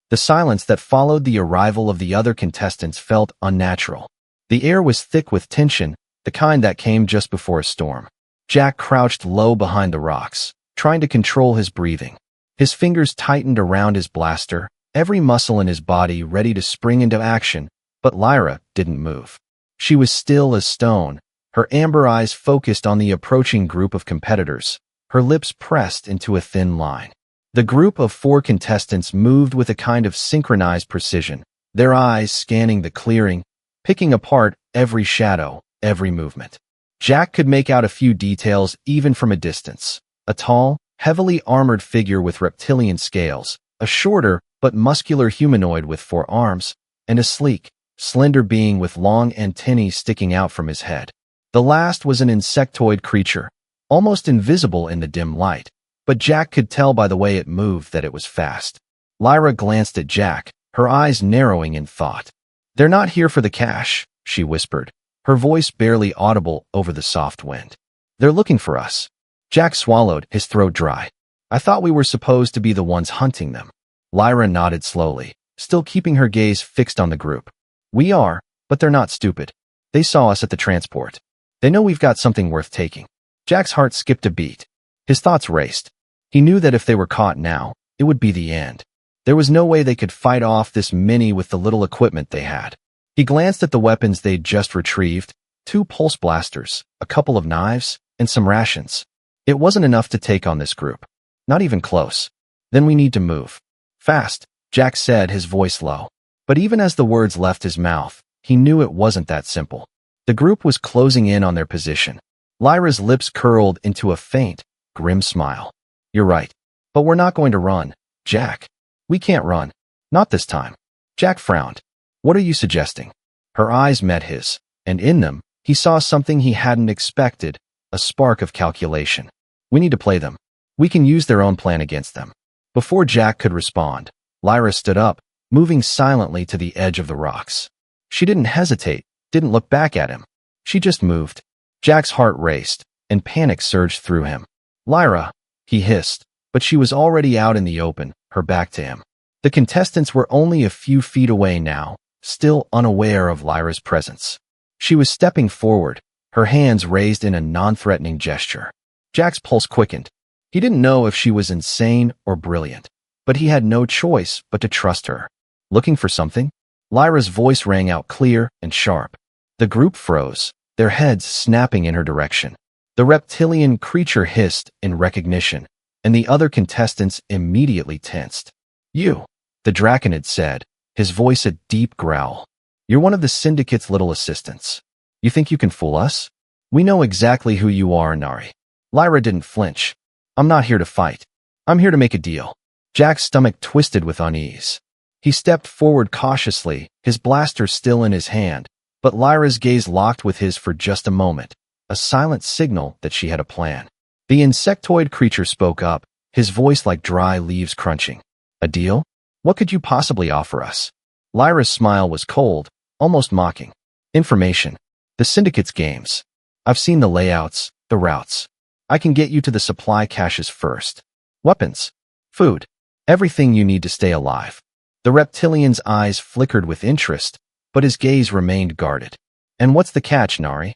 The silence that followed the arrival of the other contestants felt unnatural. The air was thick with tension, the kind that came just before a storm. Jack crouched low behind the rocks, trying to control his breathing. His fingers tightened around his blaster, every muscle in his body ready to spring into action, but Lyra didn't move. She was still as stone, Her amber eyes focused on the approaching group of competitors, her lips pressed into a thin line. The group of 4 contestants moved with a kind of synchronized precision, their eyes scanning the clearing, picking apart every shadow, every movement. Jack could make out a few details even from a distance. A tall, heavily armored figure with reptilian scales, a shorter but muscular humanoid with 4 arms, and a sleek, slender being with long antennae sticking out from his head. The last was an insectoid creature, almost invisible in the dim light, but Jack could tell by the way it moved that it was fast. Lyra glanced at Jack, her eyes narrowing in thought. "They're not here for the cash," she whispered, her voice barely audible over the soft wind. "They're looking for us." Jack swallowed, his throat dry. "I thought we were supposed to be the ones hunting them." Lyra nodded slowly, still keeping her gaze fixed on the group. "We are, but they're not stupid. They saw us at the transport. They know we've got something worth taking." Jack's heart skipped a beat. His thoughts raced. He knew that if they were caught now, it would be the end. There was no way they could fight off this mini with the little equipment they had. He glanced at the weapons they'd just retrieved, 2 pulse blasters, a couple of knives, and some rations. It wasn't enough to take on this group. Not even close. "Then we need to move. Fast," Jack said, his voice low. But even as the words left his mouth, he knew it wasn't that simple. The group was closing in on their position. Lyra's lips curled into a faint, grim smile. "You're right. But we're not going to run, Jack. We can't run. Not this time." Jack frowned. "What are you suggesting?" Her eyes met his, and in them, he saw something he hadn't expected, a spark of calculation. "We need to play them. We can use their own plan against them." Before Jack could respond, Lyra stood up, moving silently to the edge of the rocks. She didn't hesitate, didn't look back at him. She just moved. Jack's heart raced, and panic surged through him. "Lyra," he hissed, but she was already out in the open, her back to him. The contestants were only a few feet away now, still unaware of Lyra's presence. She was stepping forward, her hands raised in a non-threatening gesture. Jack's pulse quickened. He didn't know if she was insane or brilliant, but he had no choice but to trust her. "Looking for something?" Lyra's voice rang out clear and sharp. The group froze, their heads snapping in her direction. The reptilian creature hissed in recognition, and the other contestants immediately tensed. "You," the Draconid said, his voice a deep growl. "You're one of the Syndicate's little assistants. You think you can fool us? We know exactly who you are, Nari." Lyra didn't flinch. "I'm not here to fight. I'm here to make a deal." Jack's stomach twisted with unease. He stepped forward cautiously, his blaster still in his hand, but Lyra's gaze locked with his for just a moment, a silent signal that she had a plan. The insectoid creature spoke up, his voice like dry leaves crunching. "A deal? What could you possibly offer us?" Lyra's smile was cold, almost mocking. "Information. The Syndicate's games. I've seen the layouts, the routes. I can get you to the supply caches first. Weapons. Food. Everything you need to stay alive." The reptilian's eyes flickered with interest, but his gaze remained guarded. "And what's the catch, Nari?"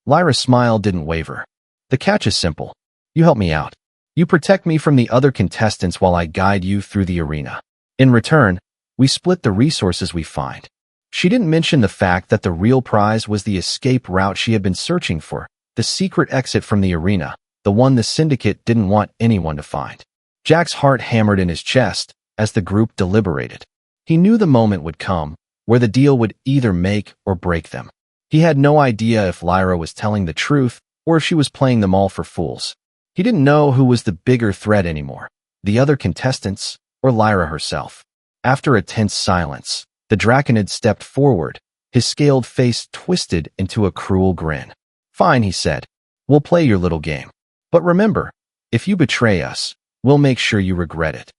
Lyra's smile didn't waver. "The catch is simple. You help me out. You protect me from the other contestants while I guide you through the arena. In return, we split the resources we find." She didn't mention the fact that the real prize was the escape route she had been searching for, the secret exit from the arena, the one the Syndicate didn't want anyone to find. Jack's heart hammered in his chest as the group deliberated. He knew the moment would come, where the deal would either make or break them. He had no idea if Lyra was telling the truth or if she was playing them all for fools. He didn't know who was the bigger threat anymore, the other contestants or Lyra herself. After a tense silence, the Draconid stepped forward, his scaled face twisted into a cruel grin. "Fine," he said. "We'll play your little game. But remember, if you betray us, we'll make sure you regret it."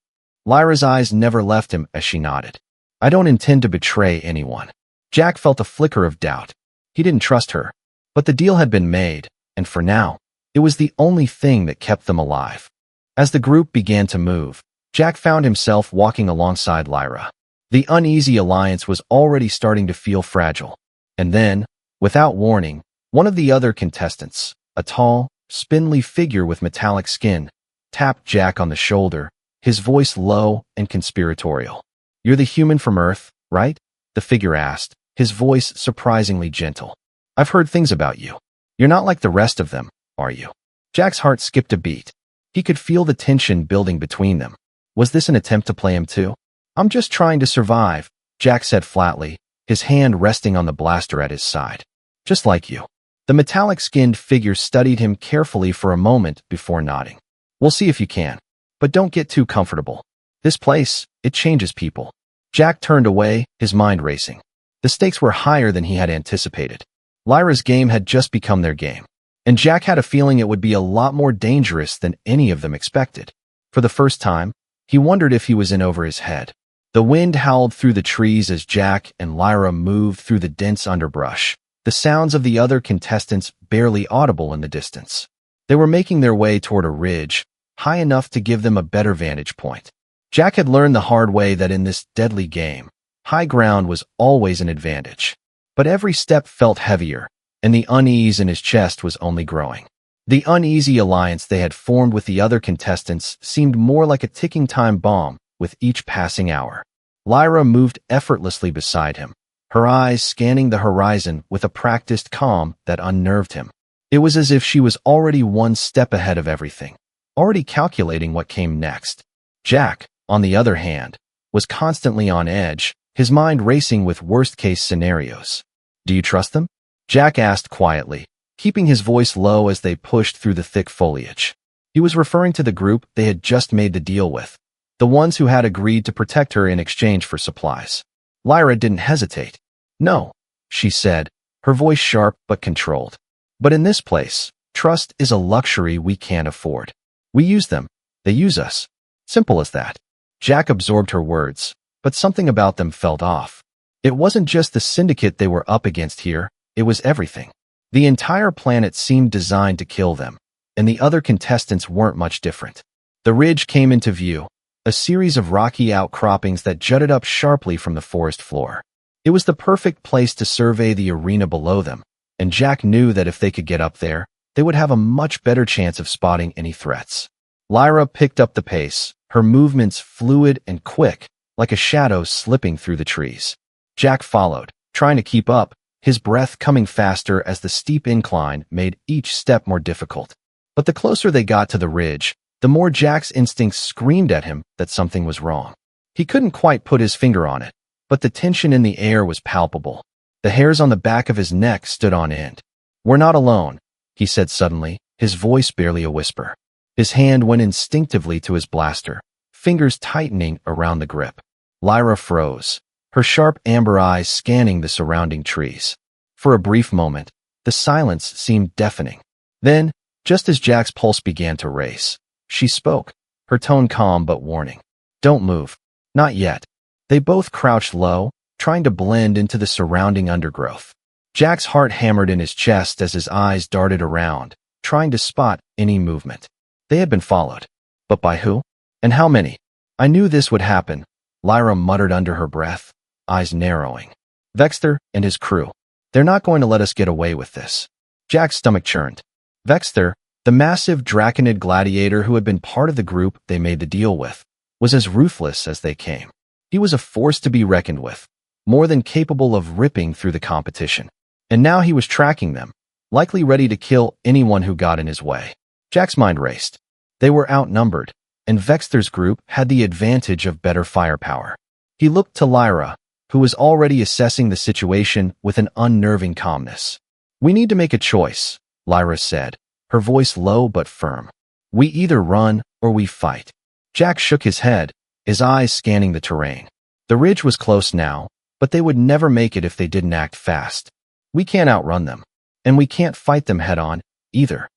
Lyra's eyes never left him as she nodded. "I don't intend to betray anyone." Jack felt a flicker of doubt. He didn't trust her. But the deal had been made, and for now, it was the only thing that kept them alive. As the group began to move, Jack found himself walking alongside Lyra. The uneasy alliance was already starting to feel fragile. And then, without warning, one of the other contestants, a tall, spindly figure with metallic skin, tapped Jack on the shoulder, his voice low and conspiratorial. "You're the human from Earth, right?" the figure asked, his voice surprisingly gentle. "I've heard things about you. You're not like the rest of them, are you? Jack's heart skipped a beat. He could feel the tension building between them. Was this an attempt to play him too? I'm just trying to survive, Jack said flatly, his hand resting on the blaster at his side. Just like you. The metallic-skinned figure studied him carefully for a moment before nodding. We'll see if you can. But don't get too comfortable. This place, it changes people. Jack turned away, his mind racing. The stakes were higher than he had anticipated. Lyra's game had just become their game. And Jack had a feeling it would be a lot more dangerous than any of them expected. For the first time, he wondered if he was in over his head. The wind howled through the trees as Jack and Lyra moved through the dense underbrush, the sounds of the other contestants barely audible in the distance. They were making their way toward a ridge, high enough to give them a better vantage point. Jack had learned the hard way that in this deadly game, high ground was always an advantage. But every step felt heavier, and the unease in his chest was only growing. The uneasy alliance they had formed with the other contestants seemed more like a ticking time bomb with each passing hour. Lyra moved effortlessly beside him, her eyes scanning the horizon with a practiced calm that unnerved him. It was as if she was already one step ahead of everything, already calculating what came next. Jack, on the other hand, was constantly on edge, his mind racing with worst-case scenarios. Do you trust them? Jack asked quietly, keeping his voice low as they pushed through the thick foliage. He was referring to the group they had just made the deal with, the ones who had agreed to protect her in exchange for supplies. Lyra didn't hesitate. No, she said, her voice sharp but controlled. But in this place, trust is a luxury we can't afford. We use them, they use us. Simple as that. Jack absorbed her words, but something about them felt off. It wasn't just the syndicate they were up against here, it was everything. The entire planet seemed designed to kill them, and the other contestants weren't much different. The ridge came into view, a series of rocky outcroppings that jutted up sharply from the forest floor. It was the perfect place to survey the arena below them, and Jack knew that if they could get up there, they would have a much better chance of spotting any threats. Lyra picked up the pace, her movements fluid and quick, like a shadow slipping through the trees. Jack followed, trying to keep up, his breath coming faster as the steep incline made each step more difficult. But the closer they got to the ridge, the more Jack's instincts screamed at him that something was wrong. He couldn't quite put his finger on it, but the tension in the air was palpable. The hairs on the back of his neck stood on end. We're not alone, he said suddenly, his voice barely a whisper. His hand went instinctively to his blaster, fingers tightening around the grip. Lyra froze, her sharp amber eyes scanning the surrounding trees. For a brief moment, the silence seemed deafening. Then, just as Jack's pulse began to race, she spoke, her tone calm but warning. Don't move. Not yet. They both crouched low, trying to blend into the surrounding undergrowth. Jack's heart hammered in his chest as his eyes darted around, trying to spot any movement. They had been followed. But by who? And how many? I knew this would happen, Lyra muttered under her breath, eyes narrowing. Vexter and his crew. They're not going to let us get away with this. Jack's stomach churned. Vexter, the massive draconid gladiator who had been part of the group they made the deal with, was as ruthless as they came. He was a force to be reckoned with, more than capable of ripping through the competition. And now he was tracking them, likely ready to kill anyone who got in his way. Jack's mind raced. They were outnumbered, and Vexter's group had the advantage of better firepower. He looked to Lyra, who was already assessing the situation with an unnerving calmness. We need to make a choice, Lyra said, her voice low but firm. We either run or we fight. Jack shook his head, his eyes scanning the terrain. The ridge was close now, but they would never make it if they didn't act fast. We can't outrun them, and we can't fight them head-on, either.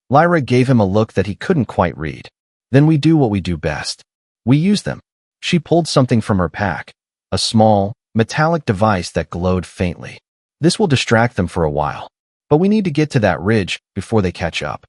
Lyra gave him a look that he couldn't quite read. Then we do what we do best. We use them. She pulled something from her pack, a small, metallic device that glowed faintly. This will distract them for a while, but we need to get to that ridge before they catch up.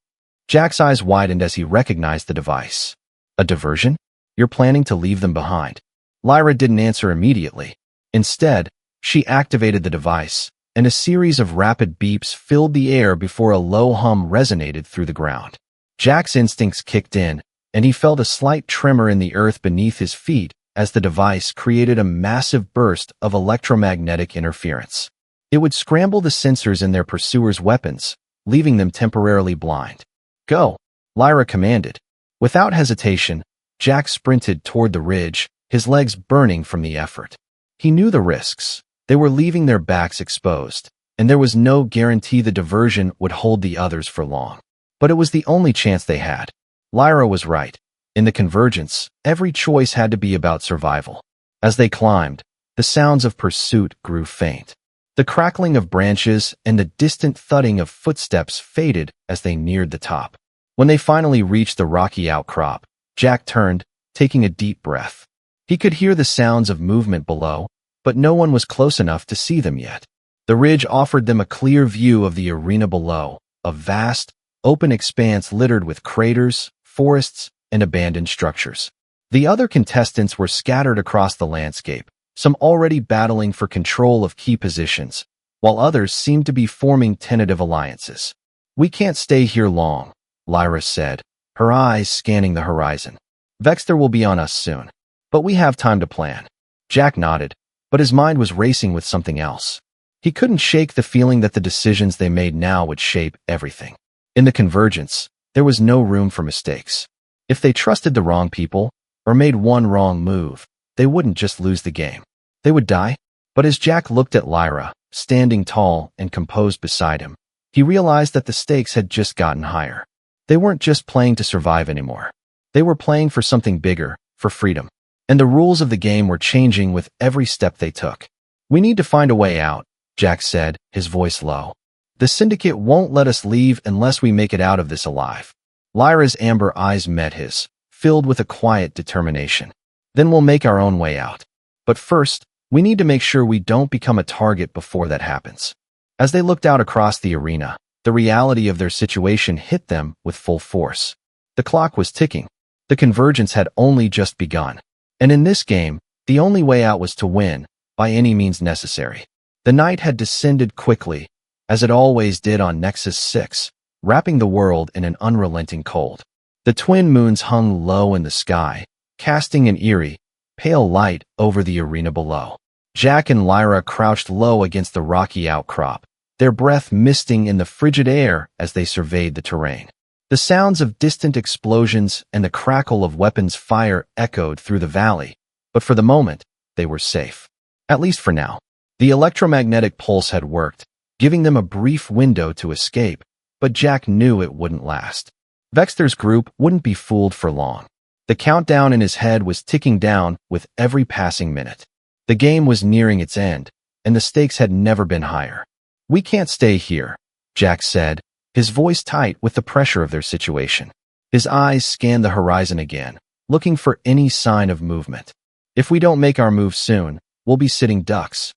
Jack's eyes widened as he recognized the device. A diversion? You're planning to leave them behind. Lyra didn't answer immediately. Instead, she activated the device, and a series of rapid beeps filled the air before a low hum resonated through the ground. Jack's instincts kicked in, and he felt a slight tremor in the earth beneath his feet as the device created a massive burst of electromagnetic interference. It would scramble the sensors in their pursuers' weapons, leaving them temporarily blind. Go, Lyra commanded. Without hesitation, Jack sprinted toward the ridge, his legs burning from the effort. He knew the risks. They were leaving their backs exposed, and there was no guarantee the diversion would hold the others for long. But it was the only chance they had. Lyra was right. In the convergence, every choice had to be about survival. As they climbed, the sounds of pursuit grew faint. The crackling of branches and the distant thudding of footsteps faded as they neared the top. When they finally reached the rocky outcrop, Jack turned, taking a deep breath. He could hear the sounds of movement below, but no one was close enough to see them yet. The ridge offered them a clear view of the arena below, a vast, open expanse littered with craters, forests, and abandoned structures. The other contestants were scattered across the landscape, some already battling for control of key positions, while others seemed to be forming tentative alliances. "We can't stay here long," Lyra said, her eyes scanning the horizon. "Vexter will be on us soon. But we have time to plan." Jack nodded, but his mind was racing with something else. He couldn't shake the feeling that the decisions they made now would shape everything. In the convergence, there was no room for mistakes. If they trusted the wrong people, or made one wrong move, they wouldn't just lose the game. They would die. But as Jack looked at Lyra, standing tall and composed beside him, he realized that the stakes had just gotten higher. They weren't just playing to survive anymore. They were playing for something bigger, for freedom. And the rules of the game were changing with every step they took. "We need to find a way out," Jack said, his voice low. "The Syndicate won't let us leave unless we make it out of this alive." Lyra's amber eyes met his, filled with a quiet determination. "Then we'll make our own way out. But first, we need to make sure we don't become a target before that happens." As they looked out across the arena, the reality of their situation hit them with full force. The clock was ticking. The convergence had only just begun. And in this game, the only way out was to win, by any means necessary. The night had descended quickly, as it always did on Nexus 6, wrapping the world in an unrelenting cold. The twin moons hung low in the sky, casting an eerie, pale light over the arena below. Jack and Lyra crouched low against the rocky outcrop, their breath misting in the frigid air as they surveyed the terrain. The sounds of distant explosions and the crackle of weapons fire echoed through the valley, but for the moment, they were safe. At least for now. The electromagnetic pulse had worked, giving them a brief window to escape, but Jack knew it wouldn't last. Vexter's group wouldn't be fooled for long. The countdown in his head was ticking down with every passing minute. The game was nearing its end, and the stakes had never been higher. "We can't stay here," Jack said, his voice tight with the pressure of their situation. His eyes scanned the horizon again, looking for any sign of movement. "If we don't make our move soon, we'll be sitting ducks."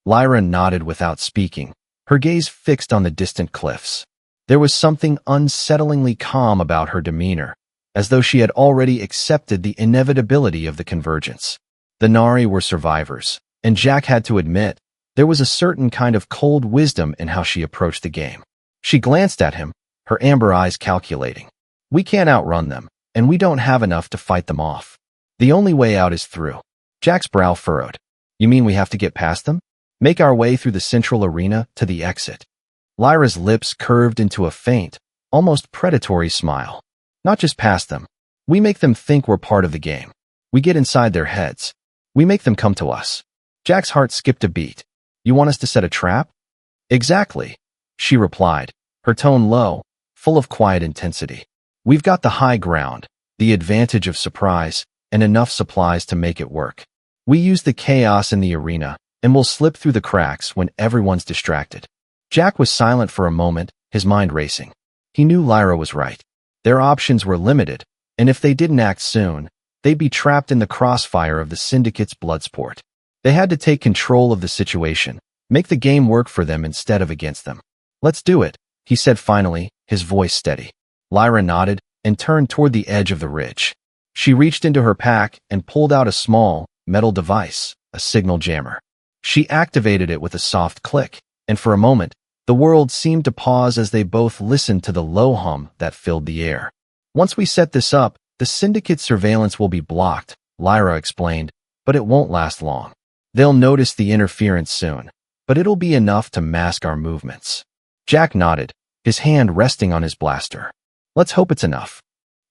Lyra nodded without speaking, her gaze fixed on the distant cliffs. There was something unsettlingly calm about her demeanor, as though she had already accepted the inevitability of the convergence. The Nari were survivors, and Jack had to admit, there was a certain kind of cold wisdom in how she approached the game. She glanced at him, her amber eyes calculating. "We can't outrun them, and we don't have enough to fight them off. The only way out is through." Jack's brow furrowed. "You mean we have to get past them? Make our way through the central arena to the exit?" Lyra's lips curved into a faint, almost predatory smile. "Not just past them. We make them think we're part of the game. We get inside their heads. We make them come to us." Jack's heart skipped a beat. "You want us to set a trap?" "Exactly," she replied, her tone low, full of quiet intensity. "We've got the high ground, the advantage of surprise, and enough supplies to make it work. We use the chaos in the arena, and we'll slip through the cracks when everyone's distracted." Jack was silent for a moment, his mind racing. He knew Lyra was right. Their options were limited, and if they didn't act soon, they'd be trapped in the crossfire of the Syndicate's bloodsport. They had to take control of the situation, make the game work for them instead of against them. "Let's do it," he said finally, his voice steady. Lyra nodded and turned toward the edge of the ridge. She reached into her pack and pulled out a small, metal device, a signal jammer. She activated it with a soft click, and for a moment, the world seemed to pause as they both listened to the low hum that filled the air. "Once we set this up, the Syndicate's surveillance will be blocked," Lyra explained, "but it won't last long. They'll notice the interference soon, but it'll be enough to mask our movements." Jack nodded, his hand resting on his blaster. Let's hope it's enough.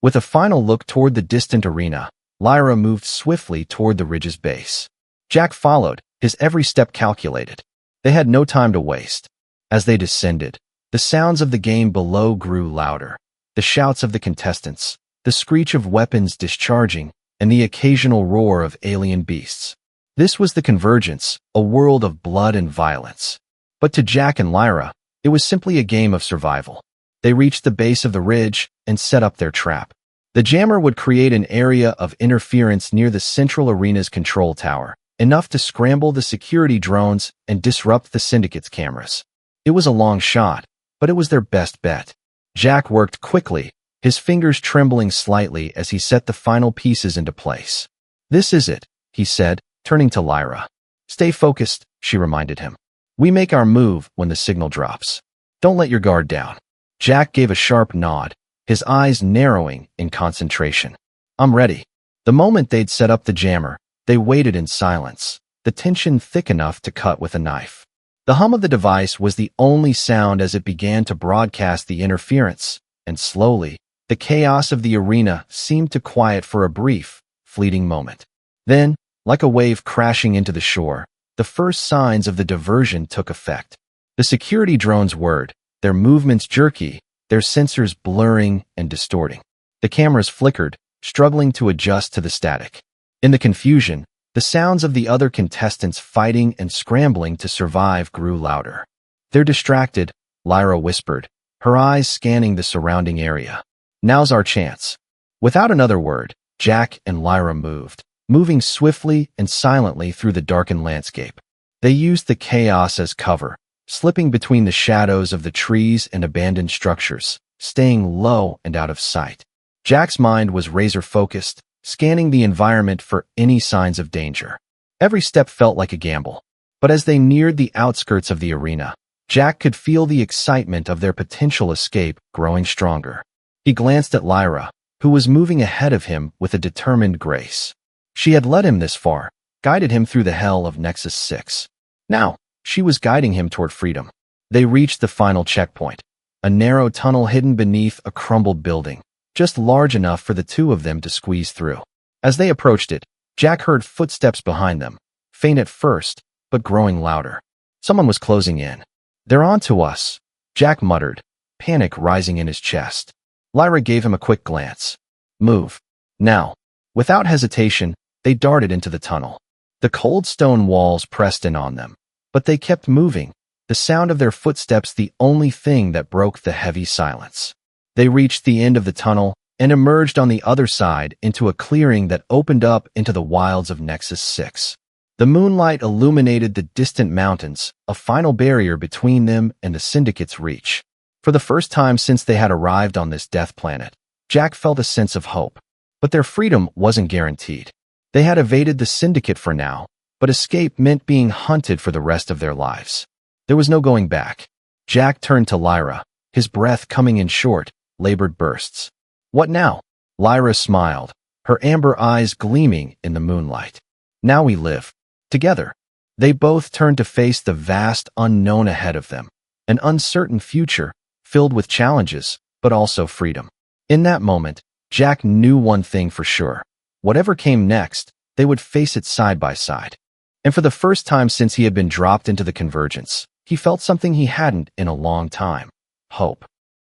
With a final look toward the distant arena, Lyra moved swiftly toward the ridge's base. Jack followed, his every step calculated. They had no time to waste. As they descended, the sounds of the game below grew louder. The shouts of the contestants, the screech of weapons discharging, and the occasional roar of alien beasts. This was the convergence, a world of blood and violence. But to Jack and Lyra, it was simply a game of survival. They reached the base of the ridge and set up their trap. The jammer would create an area of interference near the central arena's control tower, enough to scramble the security drones and disrupt the syndicate's cameras. It was a long shot, but it was their best bet. Jack worked quickly, his fingers trembling slightly as he set the final pieces into place. "This is it," he said, turning to Lyra. "Stay focused," she reminded him. "We make our move when the signal drops. Don't let your guard down." Jack gave a sharp nod, his eyes narrowing in concentration. "I'm ready." The moment they'd set up the jammer, they waited in silence, the tension thick enough to cut with a knife. The hum of the device was the only sound as it began to broadcast the interference, and slowly, the chaos of the arena seemed to quiet for a brief, fleeting moment. Then, like a wave crashing into the shore, the first signs of the diversion took effect. The security drones whirred, their movements jerky, their sensors blurring and distorting. The cameras flickered, struggling to adjust to the static. In the confusion, the sounds of the other contestants fighting and scrambling to survive grew louder. "They're distracted," Lyra whispered, her eyes scanning the surrounding area. "Now's our chance." Without another word, Jack and Lyra moved, moving swiftly and silently through the darkened landscape. They used the chaos as cover, slipping between the shadows of the trees and abandoned structures, staying low and out of sight. Jack's mind was razor-focused, scanning the environment for any signs of danger. Every step felt like a gamble. But as they neared the outskirts of the arena, Jack could feel the excitement of their potential escape growing stronger. He glanced at Lyra, who was moving ahead of him with a determined grace. She had led him this far, guided him through the hell of Nexus 6. Now, she was guiding him toward freedom. They reached the final checkpoint, a narrow tunnel hidden beneath a crumbled building, just large enough for the two of them to squeeze through. As they approached it, Jack heard footsteps behind them, faint at first, but growing louder. Someone was closing in. "They're on to us," Jack muttered, panic rising in his chest. Lyra gave him a quick glance. "Move. Now." Without hesitation, they darted into the tunnel. The cold stone walls pressed in on them, but they kept moving, the sound of their footsteps the only thing that broke the heavy silence. They reached the end of the tunnel and emerged on the other side into a clearing that opened up into the wilds of Nexus 6. The moonlight illuminated the distant mountains, a final barrier between them and the Syndicate's reach. For the first time since they had arrived on this death planet, Jack felt a sense of hope. But their freedom wasn't guaranteed. They had evaded the Syndicate for now, but escape meant being hunted for the rest of their lives. There was no going back. Jack turned to Lyra, his breath coming in short, labored bursts. "What now?" Lyra smiled, her amber eyes gleaming in the moonlight. "Now we live. Together." They both turned to face the vast unknown ahead of them, an uncertain future filled with challenges, but also freedom. In that moment, Jack knew one thing for sure. Whatever came next, they would face it side by side. And for the first time since he had been dropped into the convergence, he felt something he hadn't in a long time: hope.